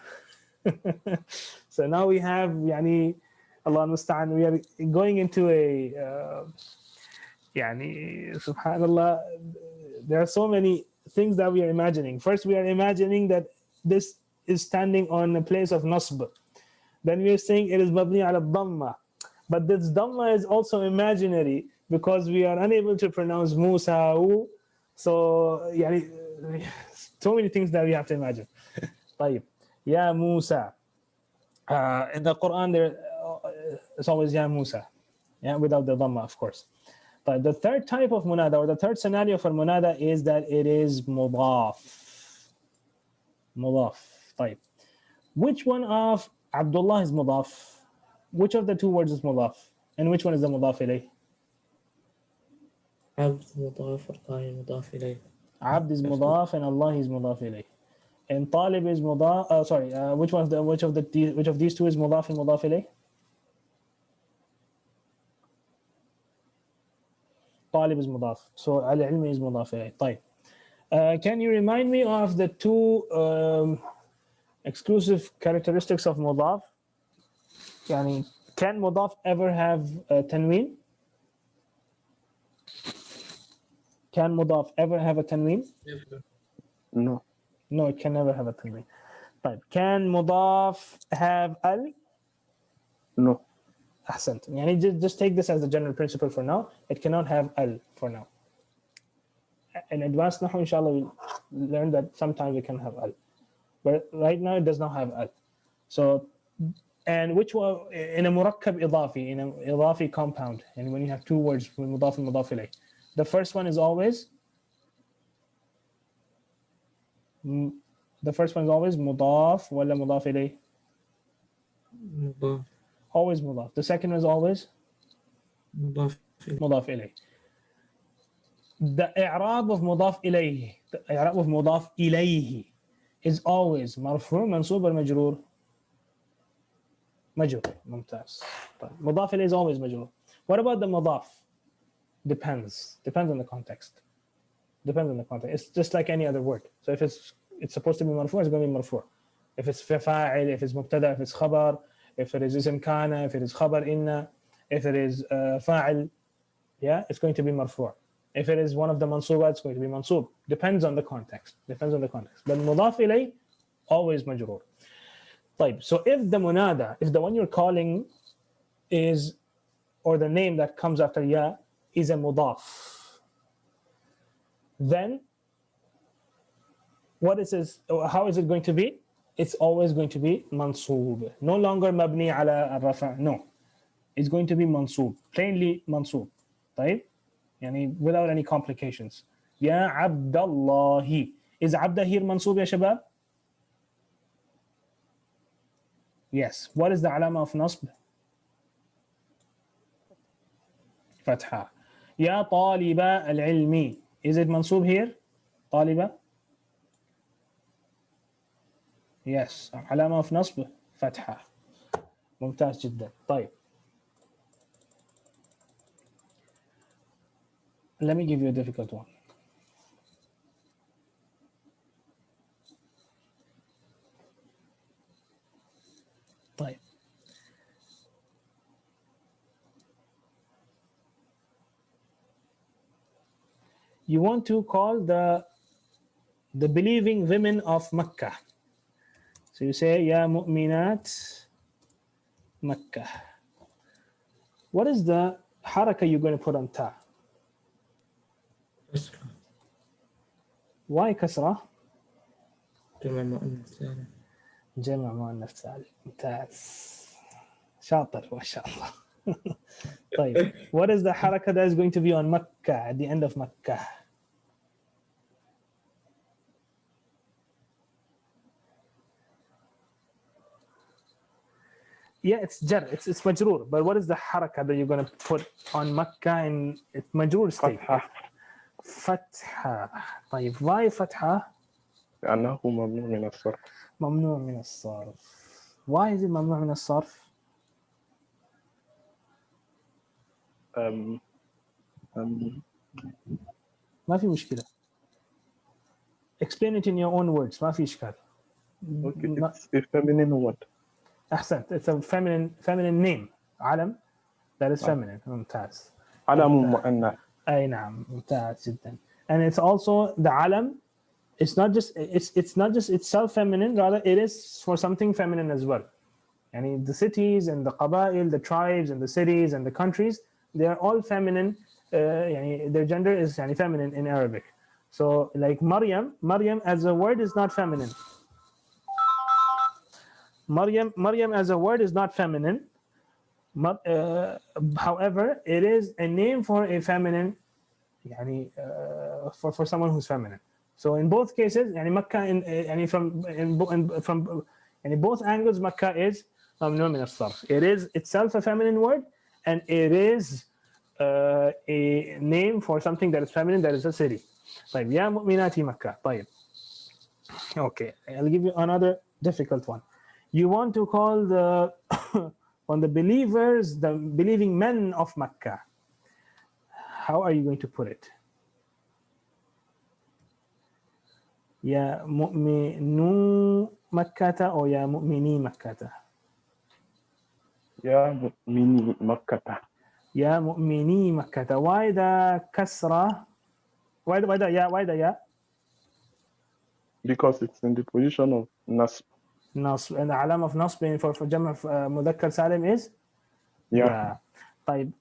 S1: So now we have Allah المستعان, we are going into a subhanallah, there are so many things that we are imagining. First, we are imagining that this is standing on a place of nasb. Then we are saying it is mabni ala dhamma. But this dhamma is also imaginary because we are unable to pronounce Musa. So so many things that we have to imagine. طيب. Ya Musa. In the Quran, it's always Ya Musa, without the dhamma, of course. But the third type of munada, or the third scenario for munada, is that it is mudaf. Mudaf. طيب. Which one of Abdullah is mudaf? Which of the two words is mudaf? And which one is the mudaf ilayh?
S2: عبد مضاف والطاهي مضاف إليه.
S1: Abd is mudaf and Allah is mudaf ilayh. And Talib is mudaf. Which of these two is mudaf and mudaf ilayh? Talib is mudaf. So al-ilm is mudaf ilayh. طيب. Can you remind me of the two exclusive characteristics of mudaf? Can mudaf ever have tanween? Can mudaf ever have a tanween?
S4: No.
S1: No, it can never have a tanween. طيب. Can mudaf have al?
S4: No.
S1: Ahsant. Just take this as the general principle for now. It cannot have al for now. In advanced Nahw, inshallah, we'll learn that sometimes it can have al. But right now, it does not have al. So, and which one, in a murakkab idafi, in an idafi compound, and when you have two words, mudaf and mudaf ilayh, the first one is always mudaf wala mudaf ilayh?
S2: مضاف.
S1: Always mudaf. The second one is always
S2: مضاف إليه.
S1: mudaf ilayh. The i'rab of mudaf ilayhi is always marfu', mansub, or majroor? Majroor. Mumtaz. Mudaf ilayh is always majroor. What about the mudaf? Depends on the context. It's just like any other word. So if it's supposed to be marfu', it's going to be marfu'. If it's fa'il, if it's mubtada, if it's khabar, if it is ism kana, if it is khabar inna, if it is fa'il, it's going to be marfu'. If it is one of the mansubat, it's going to be mansub. Depends on the context. But mudaf ilay, always majroor. طيب. So if the munada, if the one you're calling is, or the name that comes after ya is a mudaf, then what is this? How is it going to be? It's always going to be mansoob. No longer mabni ala al-rafa'. No. It's going to be mansoob. Plainly mansoob. طيب. Without any complications. Ya Abdallahi. Is Abda here mansoob, ya shabab? Yes. What is the alama of nasb? Fatha. Ya Taliba al-ilmi. Is it mansoob here? Taliba? Yes. Alama of nasb? Fatha. ممتاز جدا. طيب. Let me give you a difficult one. طيب. You want to call the believing women of Mecca. So you say, Ya mu'minat Mecca. What is the haraka you're going to put on ta?
S2: كسرة.
S1: Why kasra?
S2: جمع مؤنث سالم.
S1: جمع مؤنث سالم. ممتاز. شاطر ما شاء الله. طيب. What is the haraka that is going to be on Mecca, at the end of Mecca? Yeah, it's jar. It's majroor. But what is the haraka that you're going to put on Makkah in its majroor state?
S4: فتحة
S1: فتحة. طيب why فتحة؟
S4: لأنه ممنوع من الصرف.
S1: ممنوع من الصرف. Why is it ممنوع من الصرف؟
S4: أم أم
S1: ما في مشكلة. Explain it in your own words. ما في إشكال.
S4: okay, it's a feminine word.
S1: أحسنت. It's a feminine name. علم that is feminine. ممتاز.
S4: علم مؤنث.
S1: أي نعم ممتاز جدا. And it's also the علم. It's not just itself feminine. Rather, it is for something feminine as well. And the cities and the qabail, the tribes and the cities and the countries, they are all feminine. Their gender is feminine in Arabic. So like Maryam as a word is not feminine. Maryam as a word is not feminine. However, it is a name for a feminine, for someone who's feminine. So in both cases, Makkah from both angles, Makkah is mamnu min as-sarf. It is itself a feminine word, and it is a name for something that is feminine, that is a city. طيب يا مؤمناتي مكة. طيب. Okay, I'll give you another difficult one. You want to call the on the believers, the believing men of Makkah. How are you going to put it? يا مؤمنو مكة أو يا مؤمني مكة؟
S4: يا مؤمني مكة.
S1: يا مؤمني مكة. Why the كسرة? Why the يا?
S4: Because it's in the position of nasb.
S1: نصب. And the علامة of نصب for جمع مذكر سالم is
S4: Yeah.
S1: طيب.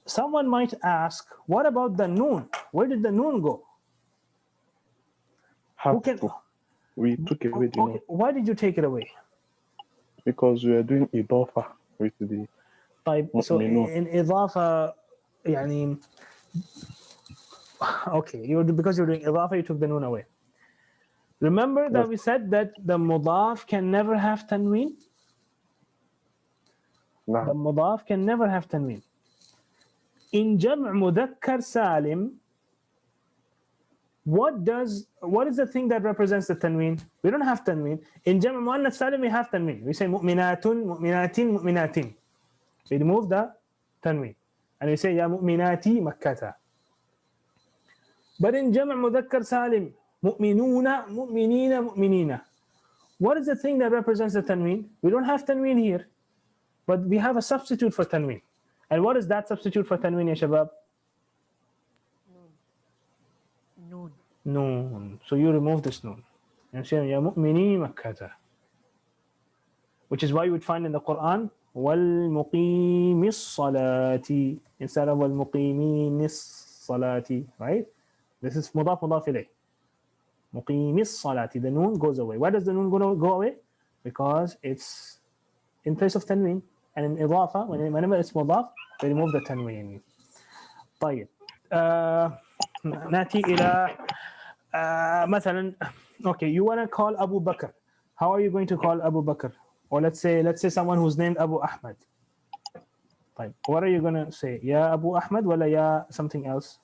S1: Someone might ask, what about the noon? Where did the noon go?
S4: We took away the noon.
S1: Why did you take it away?
S4: Because we are doing idafa with the
S1: طيب, so in إضافة okay, because you're doing إضافة, you took the noon away. Remember that we said that the mudaf can never have tanween?
S4: No.
S1: The mudaf can never have tanween. In جمع مذكر سالم, what is the thing that represents the tanween? We don't have tanween. In جمع مؤنث سالم we have tanween. We say مؤمنات مؤمنات مؤمنات. We remove the tanween and we say يا مؤمناتي مكة. But in جمع مذكر سالم مؤمنون مؤمنين مؤمنين, what is the thing that represents the tanween? We don't have tanween here, but we have a substitute for tanween. And what is that substitute for tanween, ya shabab?
S5: Noon.
S1: Noon. So you remove this noon and say ya mu'mini makkata, which is why you would find in the Quran wal muqimis salati instead of wal muqiminis salati, right? This is mudaf ilayh. Muqimis salati. The noon goes away. Why does the noon go away? Because it's in place of tanween. And in إضافة, whenever it's مضاف, we remove the tanween. طيب. نأتي إلى مثلا, okay, you want to call Abu Bakr. How are you going to call Abu Bakr? Or let's say someone who's named Abu Ahmad. طيب. What are you going to say? Ya Abu Ahmad ولا ya something else?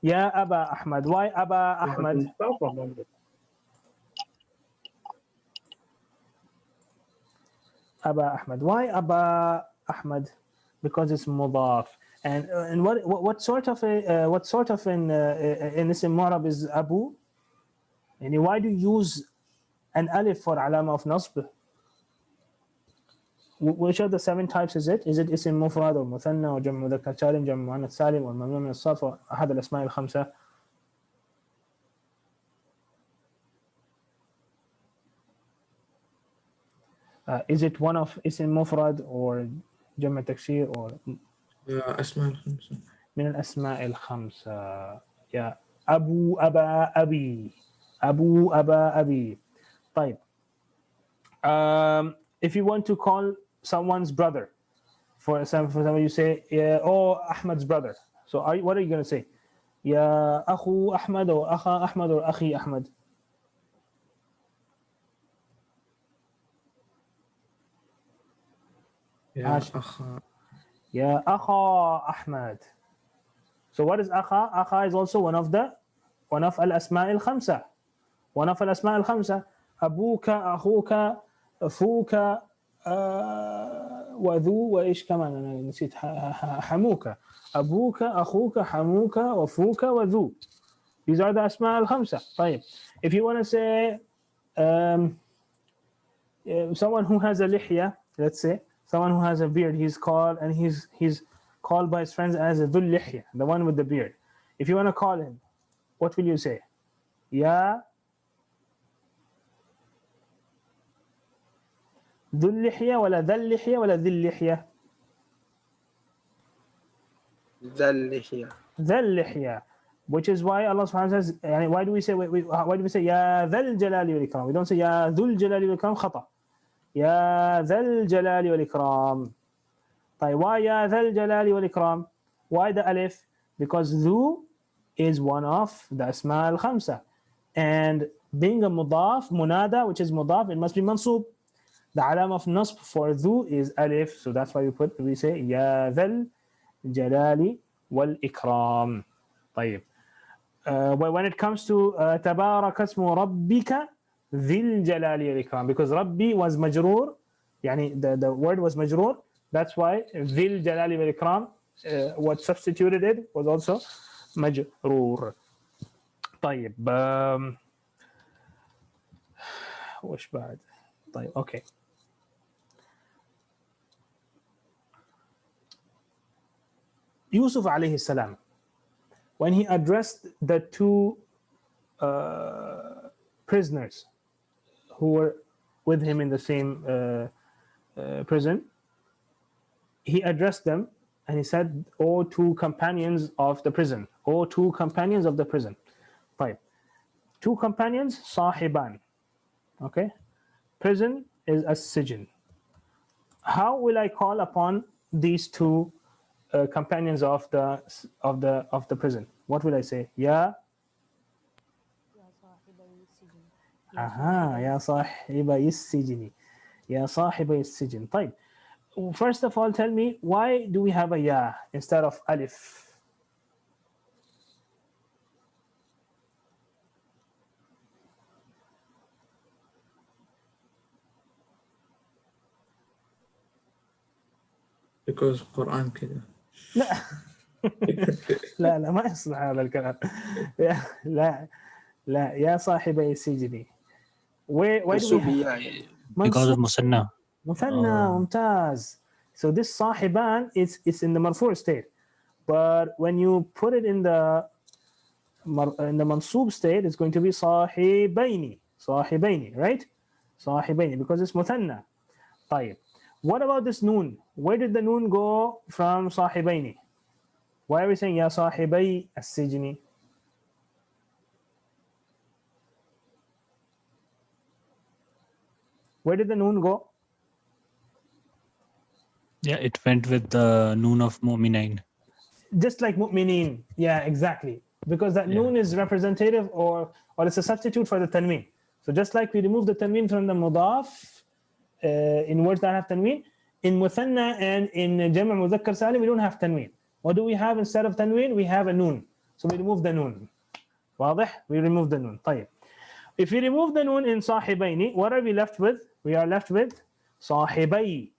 S1: Ya Aba Ahmad. Why Aba Ahmad? Aba Ahmad. Why Aba Ahmad? Because it's mudaf. And what sort of an ism mu'rab is Abu? And why do you use an alif for alama of nasb? Which of the 7 types is it? Is it ism mufrad or muthanna or jam' mudhakkar salim, jam' muannath salim, or mamnu min as-sarf, or ahad al-asma' al-khamsa? Is it one of ism mufrad or jam' taksir or
S2: أسماء الخمسة
S1: من الأسماء الخمسة؟ يا أبو أبا أبي. أبو أبا أبي. طيب. If you want to call someone's brother, for example, you say, oh, Ahmad's brother. So what are you going to say? Ya Akhu Ahmad or Akha Ahmad or Akhi Ahmad?
S2: يا
S1: Ash.
S2: أخا.
S1: Ya akha Ahmad. So what is akha? Akha is also one of al-asma' al-khamsa. One of al-asma' al-khamsa. Abuka, akhuka, fuka, وذو وإيش كمان أنا نسيت حموك. أبوك أخوك حموك وفوك وذو. These are the asma al-khamsa. طيب. If you want to say someone who has a lihya, let's say someone who has a beard, he's called by his friends as a dhul lihya, the one with the beard. If you want to call him, what will you say? Ya dhul lihya wala dhal lihya wala dhil lihya?
S3: dhal lihya.
S1: Dhal lihya. Which is why Allah subhanahu wa ta'ala says, why do we say ya dhal jalali wal ikram? We don't say ya dhul jalali wal ikram, khata. Ya dhal jalali wal ikram. طيب, why ya dhal jalali wal ikram? Why the alif? Because dhu is one of the asma al khamsa, and being a mudaf, munada, which is mudaf, it must be mansub. The alam of nasb for dhu is alif, so that's why we say ya dhal jalali wal ikram. طيب. When it comes to تبارك اسم ربك ذي الجلال والإكرام, because Rabbi was majroor, يعني the word was majroor, that's why ذي الجلال والإكرام, what substituted it was also majroor. طيب, وش بعد؟ طيب, okay. Yusuf عليه السلام, when he addressed the two prisoners who were with him in the same prison, he addressed them and he said, "O two companions of the prison, O two companions of the prison." طيب. Two companions, صاحبان. Okay. Prison is as-sijn. How will I call upon these two companions of the prison? What will I say? Ya يا صاحبي السجن. يا صاحبي السجن. طيب. First of all, tell me, why do we have a ya instead of alif?
S2: Because Quran كده.
S1: لا ما يصلح هذا الكلام. لا يا صاحبي السجن. Why do we have
S6: because of musanna.
S1: مثنى. ممتاز. So this صاحبان it's in the marfu' state, but when you put it in the mansub state, it's going to be صاحبين, right? صاحبين, because it's مثنى. طيب. What about this noon? Where did the noon go from صاحبين? Why are we saying يا صاحبي السجن? Where did the noon go?
S6: Yeah, it went with the noon of mu'minain.
S1: Just like mu'minin. Yeah, exactly. Because that noon is representative or it's a substitute for the tanween. So just like we remove the tanween from the mudaf in words that have tanween, in muthanna and in jama' mudhakkar salim, we don't have tanween. What do we have instead of tanween? We have a noon. So we remove the noon. واضح? We remove the noon. طيب. If we remove the noon in صاحبين, what are we left with? We are left with صاحبي.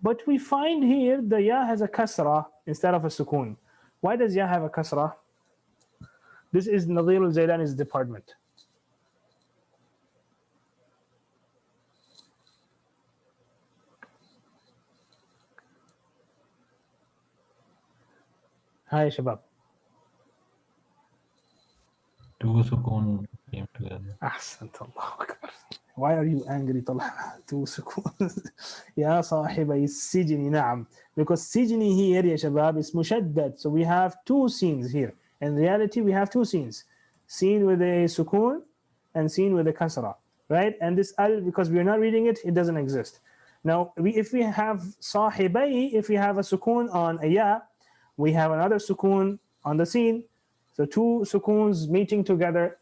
S1: But we find here the ya has a kasra instead of a sukun. Why does ya have a kasra? This is Nadir al-Zaylani's department. Hi, Shabab.
S7: Two sukun came together.
S1: أحسنت الله أكبر. Why are you angry طلع two سكون يا صاحبي السجن. نعم, because سجن here يا شباب is مشدد, so we have two scenes here. In reality we have two scenes, scene with a sukun and scene with a kasra, right? And this al, because we are not reading it, it doesn't exist. Now if we have صاحبي, if we have a sukun on a ya, we have another sukun on the scene, so two sukuns meeting together,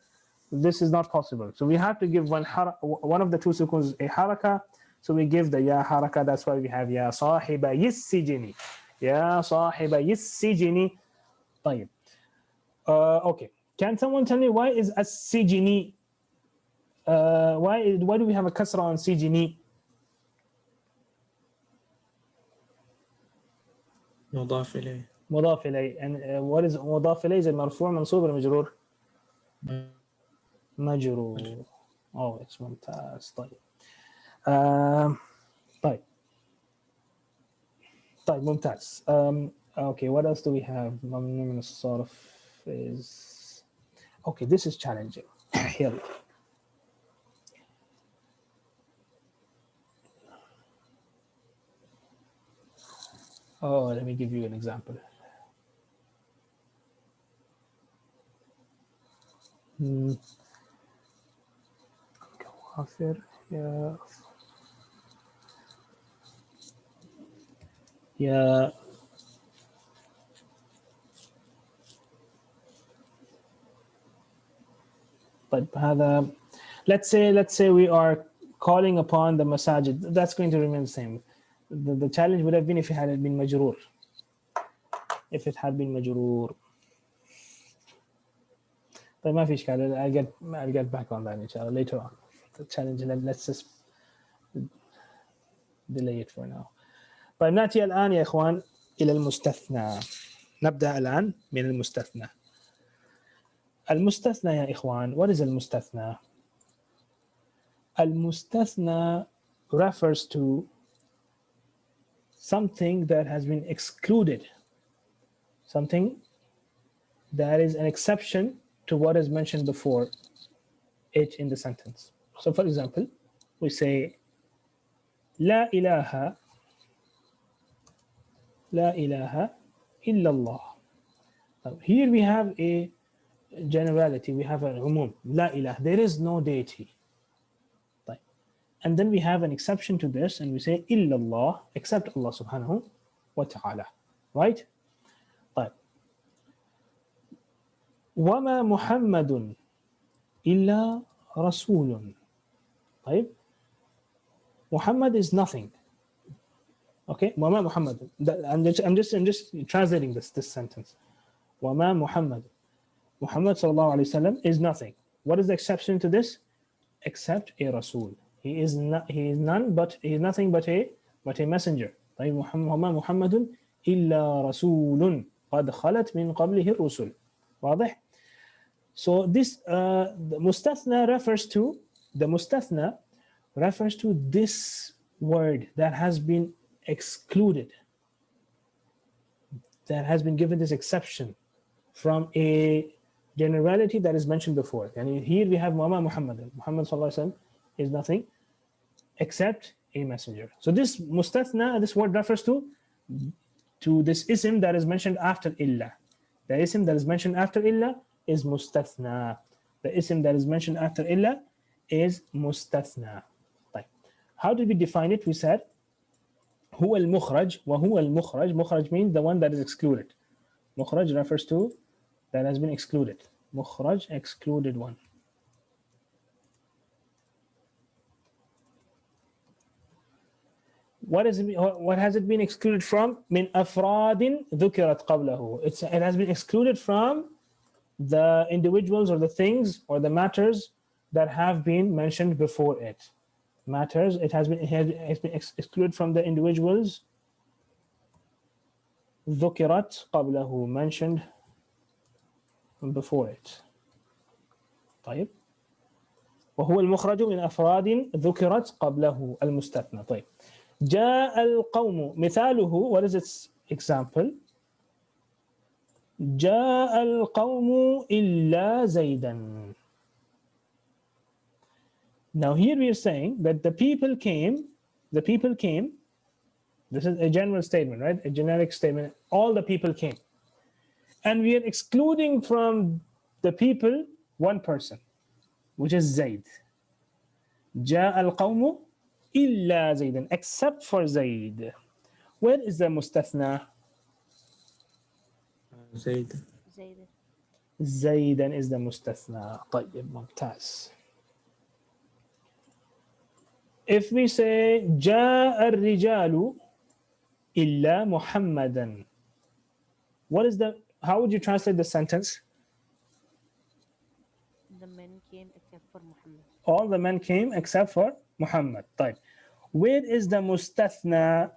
S1: this is not possible. So we have to give one of the two sukuns a haraka. So we give the ya haraka. That's why we have ya صاحبي السجن. Ya صاحبي السجن. طيب. Okay. Can someone tell me why is السجن? Why do we have a kasra on سجن?
S2: مضاف إليه.
S1: مضاف إليه. And what is مضاف إليه? Is it مرفوع منصوب ولا مجرور؟ مجرور. Oh, it's ممتاز. طيب. طيب. طيب ممتاز. Okay, what else do we have? ممنوع من الصرف is okay. This is challenging. Here we go. Oh, let me give you an example. كوافر يا طيب هذا let's say we are calling upon the masajid. That's going to remain the same. The challenge would have been if it had been majroor. If it had been majroor. طيب ما في إشكال. I'll get back on that inshallah later on. The challenge, let's just delay it for now. طيب نأتي الآن يا إخوان إلى المستثنى. نبدأ الآن من المستثنى. المستثنى يا إخوان. What is المستثنى? المستثنى refers to something that has been excluded. Something that is an exception to what is mentioned before it in the sentence. So for example, we say لا إله إلا الله. Now, here we have a generality, we have an umum. لا إله, there is no deity. طيب. And then we have an exception to this and we say إلا الله, except Allah subhanahu wa ta'ala. Right? طيب. وما محمد إلا رسول. طيب. Muhammad is nothing. Okay, وما محمد. I'm just translating this sentence. وما محمد. Muhammad sallallahu alaihi wasallam is nothing. What is the exception to this? Except a Rasul. He is nothing but a messenger. طيب وما محمد إلا رسول قد خلت من قبله الرسل. واضح? So this the mustathna refers to this word that has been excluded, that has been given this exception from a generality that is mentioned before. And here we have Muhammad sallallahu alaihi wasallam is nothing except a messenger. So this mustathna, this word refers to this ism that is mentioned after illa. The ism that is mentioned after illa is mustathna. The ism that is mentioned after illa is mustathna. How did we define it? We said هو المخرج وهو المخرج. Mukhraj means the one that is excluded. Mukhraj refers to that has been excluded. Mukhraj, excluded one. What has it been excluded from? من أفراد ذكرت قبله. It has been excluded from the individuals or the things or the matters that have been mentioned before it. Matters, it has been excluded from the individuals ذكرت قبله, mentioned before it. طيب. وهو المخرج من أفراد ذكرت قبله المستثنى. طيب. جاء القوم. مثاله, what is its example? جاء القوم إلا زيدا. Now here we are saying that the people came, this is a general statement, right? A generic statement, all the people came. And we are excluding from the people one person, which is Zayd. جاء القوم إلا زيدا, except for Zayd. Where is the mustathna?
S2: زيد.
S1: زيدا is the mustathna. طيب ممتاز. If we say جاء الرجال إلا محمدا, what is the, how would you translate the sentence?
S5: The men came except for Muhammad.
S1: All the men came except for Muhammad. طيب. Where is the مستثنى?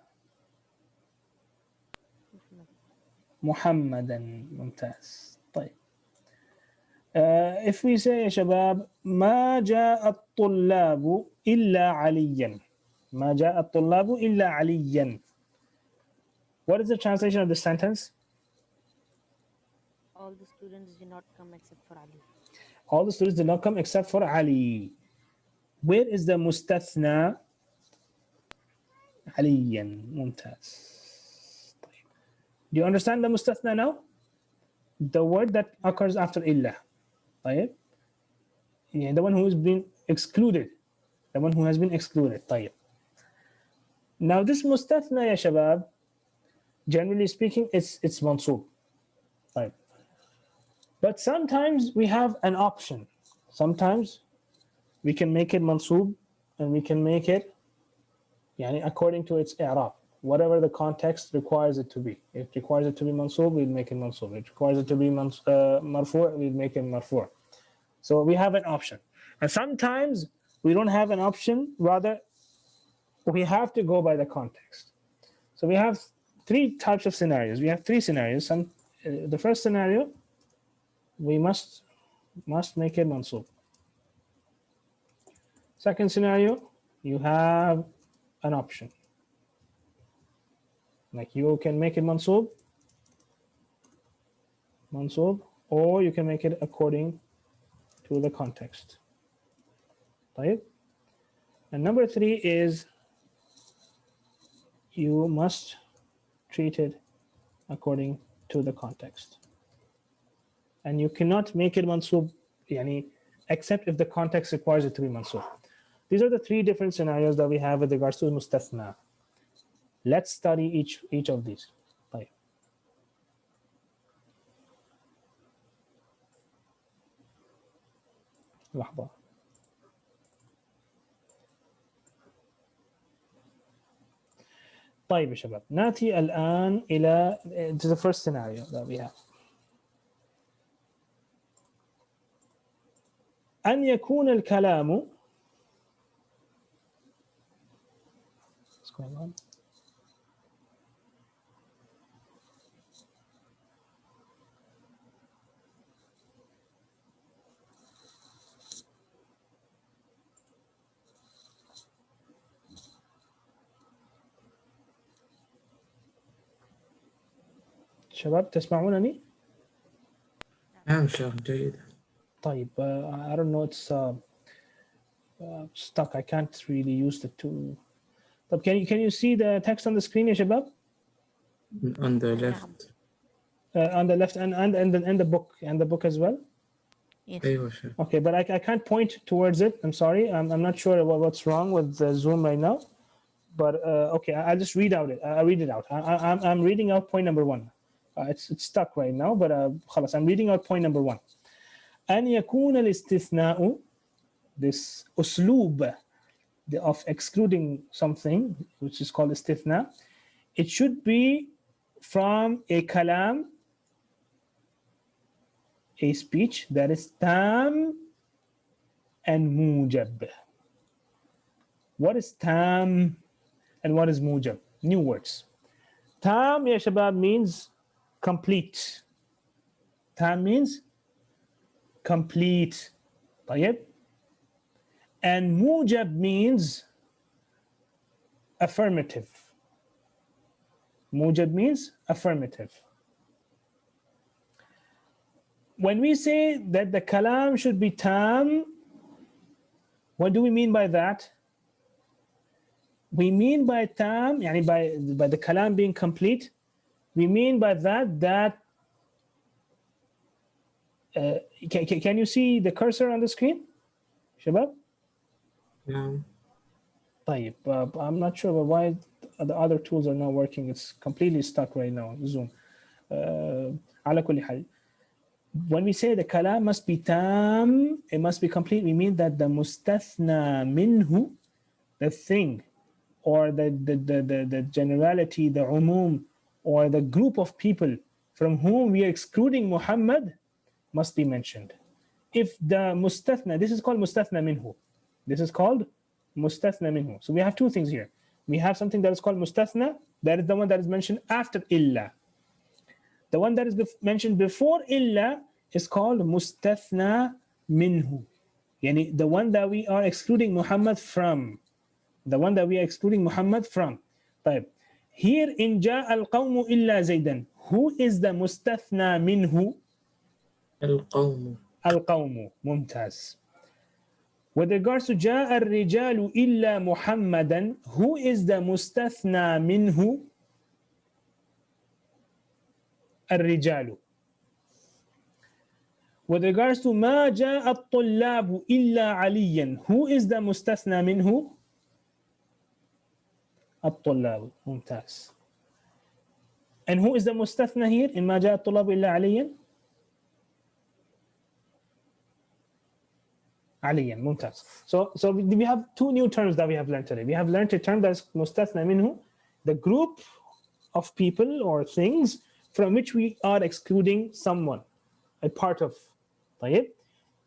S1: محمدا. ممتاز. طيب. If we say يا شباب ما جاء الطلاب إلا عليا, ما جاء الطلاب إلا عليا, what is the translation of the sentence?
S5: All the students did not come except for Ali.
S1: All the students did not come except for Ali. Where is the مستثنى? عليا. ممتاز. طيب. Do you understand the مستثنى now? The word that occurs after إلا. طيب. Yeah, the one who has been excluded. The one who has been excluded. طيب. Now this مستثنى يا شباب, generally speaking, it's منصوب. طيب. But sometimes we have an option. Sometimes we can make it mansub and we can make it yani, according to its i'rab, whatever the context requires it to be. If it requires it to be mansub, we'll make it mansub. If it requires it to be marfu', we'll make it marfu'. So we have an option. And sometimes we don't have an option, rather we have to go by the context. So we have three types of scenarios. We have three scenarios. The first scenario, we must make it mansub. Second scenario, you have an option. Like you can make it mansub, or you can make it according to the context. Right? And number three is you must treat it according to the context. And you cannot make it mansub yani, except if the context requires it to be mansub. These are the three different scenarios that we have with regards to mustathna. Let's study each of these. طيب. لحظة. طيب يا شباب, نأتي الآن إلى the first scenario that we have. أن يكون الكلام What's going on? شباب تسمعونني؟
S2: نعم شيخ جيد.
S1: طيب, I don't know, it's stuck. I can't really use the tool. But can you see the text on the screen يا شباب?
S2: On the left.
S1: On the left and the book as well.
S5: Yes.
S2: أيوة شيخ.
S1: Okay, but I can't point towards it. I'm sorry. I'm not sure what's wrong with the Zoom right now. But okay, I'll just read out it. I'll read it out. I'm reading out point number one. It's stuck right now, but خلاص, I'm reading out point number one. أن يكون الاستثناء, this أسلوب of excluding something, which is called istithna, it should be from a kalam, a speech that is tam and mujab. What is tam and what is mujab? New words. Tam ya shabab means complete. Tam means complete. طيب. And mujab means affirmative. Mujab means affirmative. When we say that the kalam should be tam, what do we mean by that? We mean by tam, yani by the kalam being complete, we mean by that can you see the cursor on the screen, Shabab?
S2: نعم.
S1: طيب, I'm not sure why the other tools are not working. It's completely stuck right now, Zoom. على كل حال, when we say the kalam must be tam, it must be complete, we mean that the mustathna minhu the thing or the generality, the umum, or the group of people from whom we are excluding Muhammad must be mentioned. If the mustathna, this is called mustathna minhu. This is called mustathna minhu. So we have two things here. We have something that is called mustathna, that is the one that is mentioned after illa. The one that is mentioned before illa is called mustathna minhu. Yani the one that we are excluding Muhammad from. The one that we are excluding Muhammad from. طيب. Here in جاء القوم إلا زيدا, who is the mustathna minhu?
S2: القوم.
S1: القوم. ممتاز. With regards to جاء الرجال إلا محمدا, who is the mustathna minhu? الرجال. With regards to ما جاء الطلاب إلا عليا, who is the mustathna minhu? الطلاب. ممتاز. And who is the mustathna here in ما جاء الطلاب إلا عليا? عليا. ممتاز. So we have two new terms that we have learned today. We have learned a term that's mustathna minhu, the group of people or things from which we are excluding someone, a part of. طيب?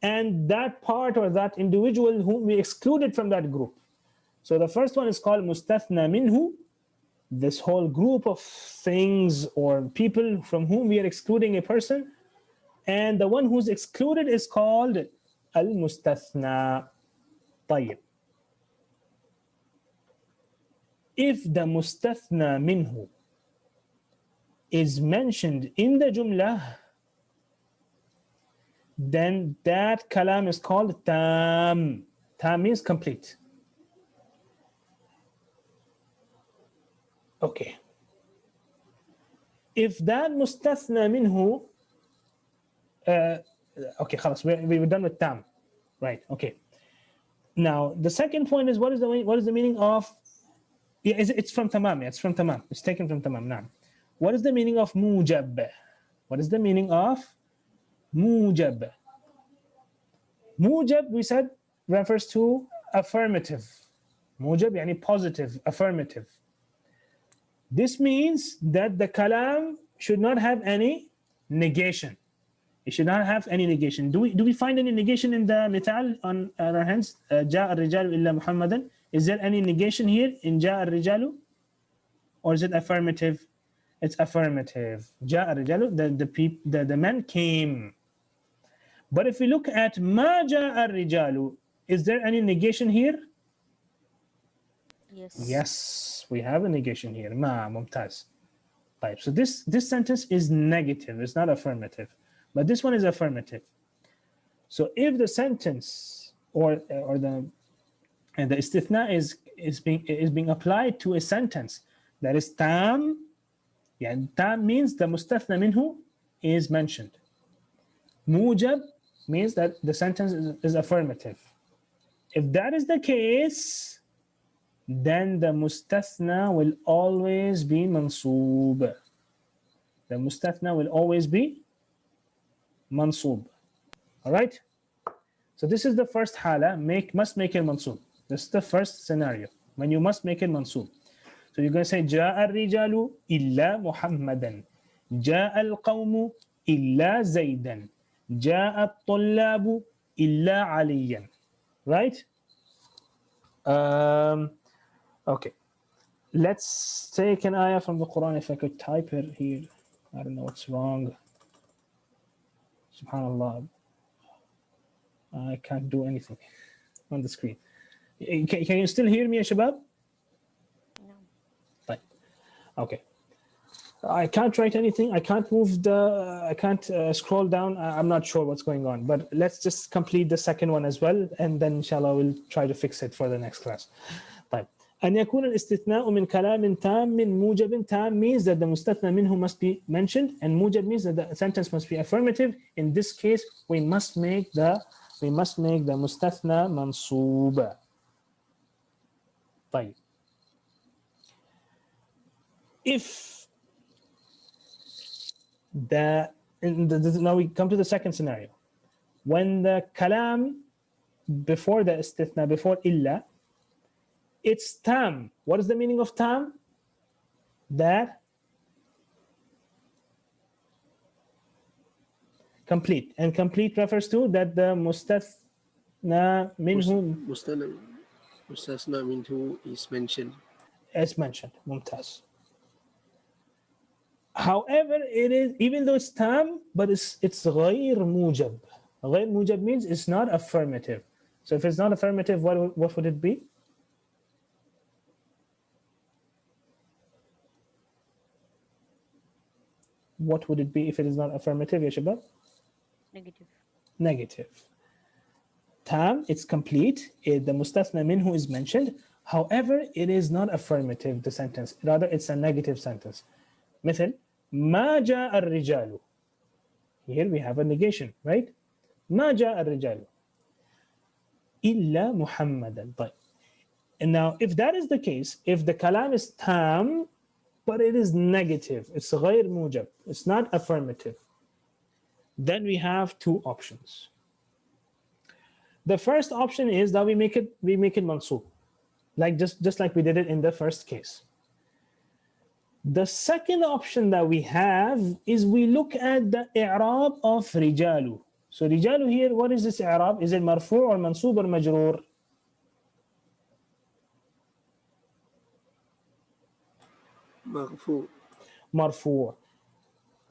S1: And that part or that individual whom we excluded from that group. So the first one is called mustathna minhu, this whole group of things or people from whom we are excluding a person. And the one who's excluded is called al-mustathna. طيب. If the mustathna minhu is mentioned in the jumla, then that kalam is called tam. Tam means complete. Okay. If that mustathna minhu, okay, خلاص, we're done with tam, right? Okay. Now the second point is what is the meaning of? Yeah, it's from tamam. It's from tamam. It's taken from tamam. Now, what is the meaning of mujab? What is the meaning of mujab? Mujab, we said, refers to affirmative. Mujab yani positive, affirmative. This means that the kalam should not have any negation. It should not have any negation. Do we find any negation in the mithal on our hands? جاء الرجال إلا محمدا. Is there any negation here in جاء الرجال? Or is it affirmative? It's affirmative. جاء الرجال, the men came. But if we look at ما جاء الرجال, is there any negation here?
S5: Yes.
S1: Yes, we have a negation here. ما ممتاز. طيب. So this sentence is negative. It's not affirmative. But this one is affirmative. So if the sentence or the istithna is being applied to a sentence that is tam, yeah, tam means the mustathna minhu is mentioned. Mujab means that the sentence is affirmative. If that is the case, then the mustathna will always be mansoob. The mustathna will always be mansoob. All right? So this is the first hala, must make it mansoob. This is the first scenario, when you must make it mansoob. So you're going to say, جاء الرجال إلا محمدا. جاء القوم إلا زيدا. جاء الطلاب إلا عليا. Right? Okay. Let's take an ayah from the Quran. If I could type it here. I don't know what's wrong. Subhanallah. I can't do anything on the screen. Can you still hear me, ya Shabab?
S5: No.
S1: Right. Okay. I can't write anything. I can't move I can't scroll down. I'm not sure what's going on. But let's just complete the second one as well. And then inshallah we'll try to fix it for the next class. طيب. أن يكون الاستثناء من كلام تام موجب. Tam means that the mustathna minhu must be mentioned, and mujab means that the sentence must be affirmative. In this case, we must make the mustathna mansoob. طيب. If now we come to the second scenario, when the kalam before the istithna, before illa, It's tam. What is the meaning of tam? That complete. And complete refers to that the mustathna minhu
S3: mustasna minhu is mentioned.
S1: as mentioned. Mumtaz. However, it is, even though it's tam, but it's غير موجب. غير موجب means it's not affirmative. So if it's not affirmative, what would it be? What would it be if it is not affirmative, ya shabab?
S5: Negative.
S1: Negative. Tam, it's complete. The mustathna minhu is mentioned. However, it is not affirmative, the sentence. Rather, it's a negative sentence. مثل ما جاء الرجال. Here we have a negation, right? ما جاء الرجال إلا محمدا. طيب. And now, if that is the case, if the kalam is tam, but it is negative, it's غير موجب, it's not affirmative, then we have two options. The first option is that we make it mansub, like just like we did it in the first case. The second option that we have is we look at the i'rab of rijalu. So rijalu here, what is this i'rab? Is it marfu' or mansub or majroor?
S3: Marfu.
S1: Marfu'.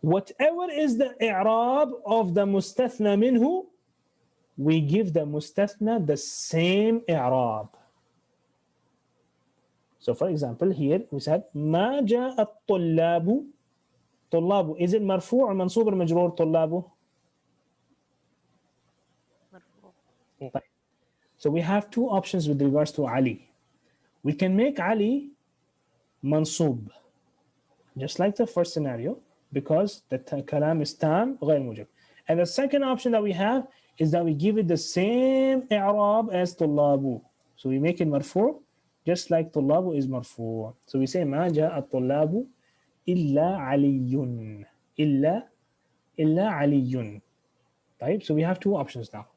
S1: Whatever is the i'rab of the mustathna minhu, we give the mustathna the same i'rab. So for example, here we said ما جاء الطلاب. طلاب, is it مرفوع or منصوب or مجرور طلاب?
S5: مرفوع.
S1: So we have two options with regards to Ali. We can make Ali mansub, just like the first scenario, because the kalam is tam غير موجب. And the second option that we have is that we give it the same i'rab as طلاب. So we make it marfu', just like طلاب is marfu'. So we say ما جاء الطلاب إلا علي. إلا علي. Right? So we have two options now.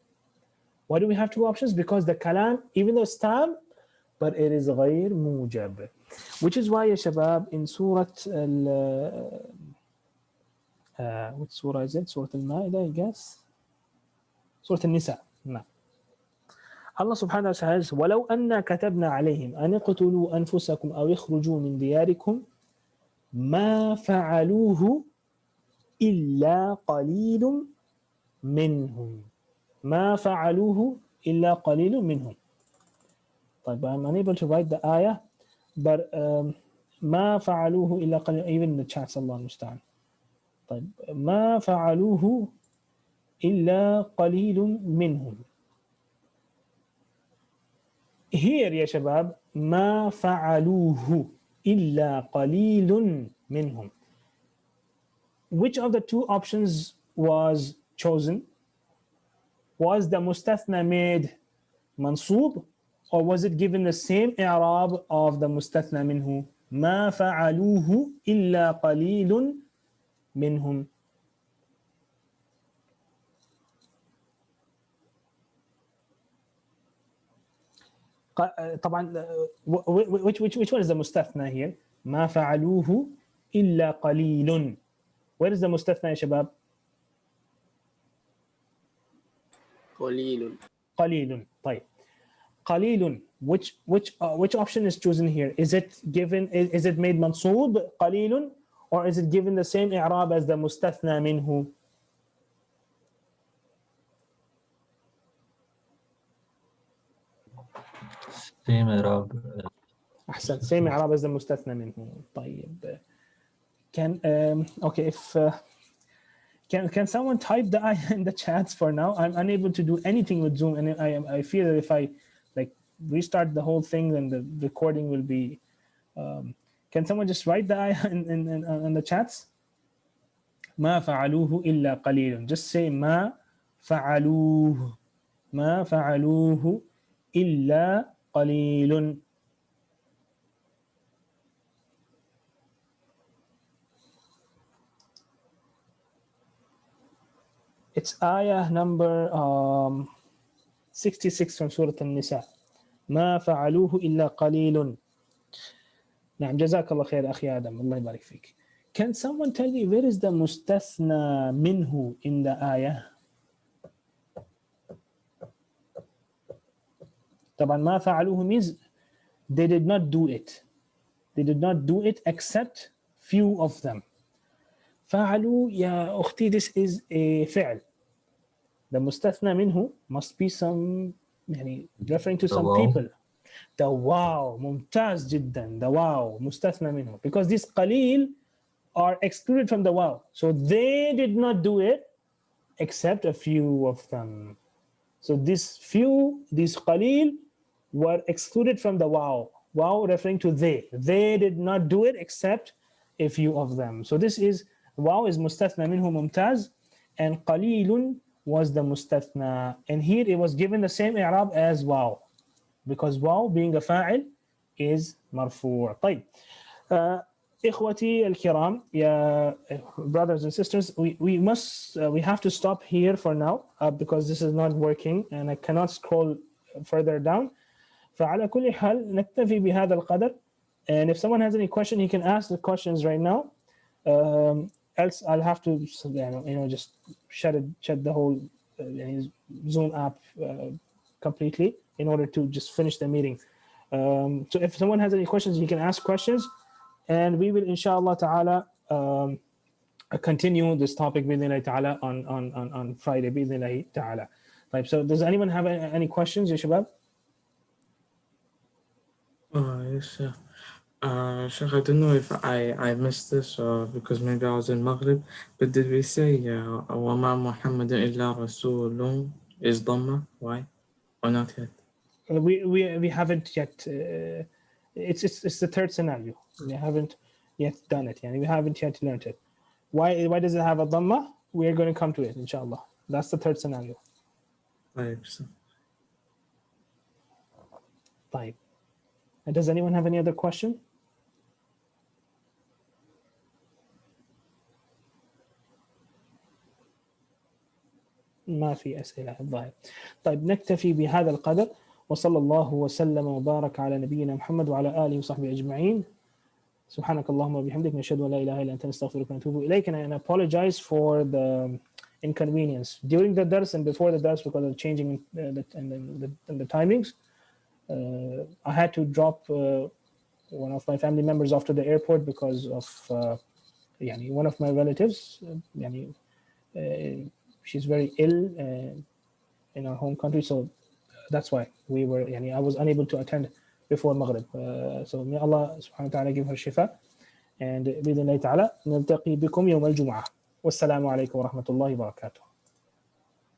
S1: Why do we have two options? Because the kalam, even though it's tam, but it is غير موجب. Which is why, ya shabab, in Surah which surah is it? Surah Al-Ma'idah, I guess. Surah Al-Nisa. No. Allah subhanahu wa ta'ala says, وَلَوْ أَنَّا كَتَبْنَا عَلَيْهِمْ أَنِ اقْتُلُوا أَنفُسَكُمْ أَوْ اخْرُجُوا مِنْ دِيَارِكُمْ مَا فَعَلُوهُ إِلَّا قَلِيلٌ مِنْهُمْ. مَا فَعَلُوهُ إِلَّا قَلِيلٌ مِنْهُمْ. طيب, I'm unable to write the ayah, but ما فعلوه إلا قليل, even in the chats, Allah المستعان. طيب, ما فعلوه إلا قليل منهم. Here, يا شباب, ما فعلوه إلا قليل منهم. Which of the two options was chosen? Was the mustathna made mansub, or was it given the same i'rab of the mustathna minhu? ما فعلوه إلا قليل منهم. طبعا, which one is the mustathna here? ما فعلوه إلا قليل. Where is the mustathna, يا شباب?
S3: قليل.
S1: قليل. طيب. قليل. Which option is chosen here? Is it given? Is it made mansub قليل, or is it given the same i'rab as the mustathna minhu?
S7: Same Arab.
S1: أحسن. Same i'rab as the mustathna minhu. طيب. Can okay, if can someone type the ayah in the chats for now? I'm unable to do anything with Zoom, and I fear that if I like restart the whole thing, then the recording will be. Can someone just write the ayah in the chats? ما فعلوه إلا قليل. Just say ما فعلوه. ما فعلوه إلا قليل. It's ayah number 66 from Surah An-Nisa. ما فعلوه إلا قليل. نعم جزاك الله خير أخي آدم الله يبارك فيك. Can someone tell me where is the مستثنى منه in the آية؟ طبعا ما فعلوه means they did not do it. They did not do it except few of them. فعلوا يا أختي this is a فعل. The مستثنى منه must be some يعني referring to some
S7: wow.
S1: people. The wow ممتاز جدا. The wow مستثنى منه because these قليل are excluded from the wow. So they did not do it except a few of them. So these few, these قليل were excluded from the wow. Wow referring to they. They did not do it except a few of them. So this is wow is مستثنى منه ممتاز and قليل was the مستثنى. And here it was given the same إعراب as wow because wow being a فاعل is مرفوع. طيب إخوتي الكرام يا brothers and sisters we have to stop here for now because this is not working and I cannot scroll further down. فعلى كل حال نكتفي بهذا القدر and if someone has any question he can ask the questions right now. Else I'll have to just shut the whole Zoom app completely in order to just finish the meeting. So if someone has any questions he can ask questions and we will inshallah ta'ala continue this topic بإذن الله تعالى on Friday بإذن الله تعالى. طيب, so does anyone have any questions يا شباب?
S2: Yes, sir. Sheikh, I don't know if I missed this because maybe I was in Maghrib, but did we say وَمَا مُحَمَّدٌ إِلَّا رَسُولٌ is Dhamma? Why? Or not yet?
S1: We haven't yet. It's the third scenario. We haven't yet done it. We haven't yet learned it. Why does it have a Dhamma? We are going to come to it, inshallah. That's the third scenario.
S2: طيب, sir.
S1: طيب. And does anyone have any other question? ما في أسئلة الظاهر. طيب نكتفي بهذا القدر وصلى الله وسلم وبارك على نبينا محمد وعلى آله وصحبه أجمعين. سبحانك اللهم وبحمدك نشهد أن لا إله إلا أنت نستغفرك ونتوب إليك. And I apologize for the inconvenience during the dars and before the dars because of changing in the timings. I had to drop one of my family members off to the airport because of one of my relatives. She's very ill in our home country, so that's why I was unable to attend before Maghrib. So may Allah subhanahu wa ta'ala give her shifa. And بإذن الله تعالى نلتقي بكم يوم الجمعة. والسلام عليكم ورحمة الله وبركاته.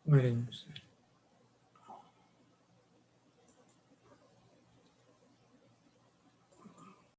S2: وعليكم السلام.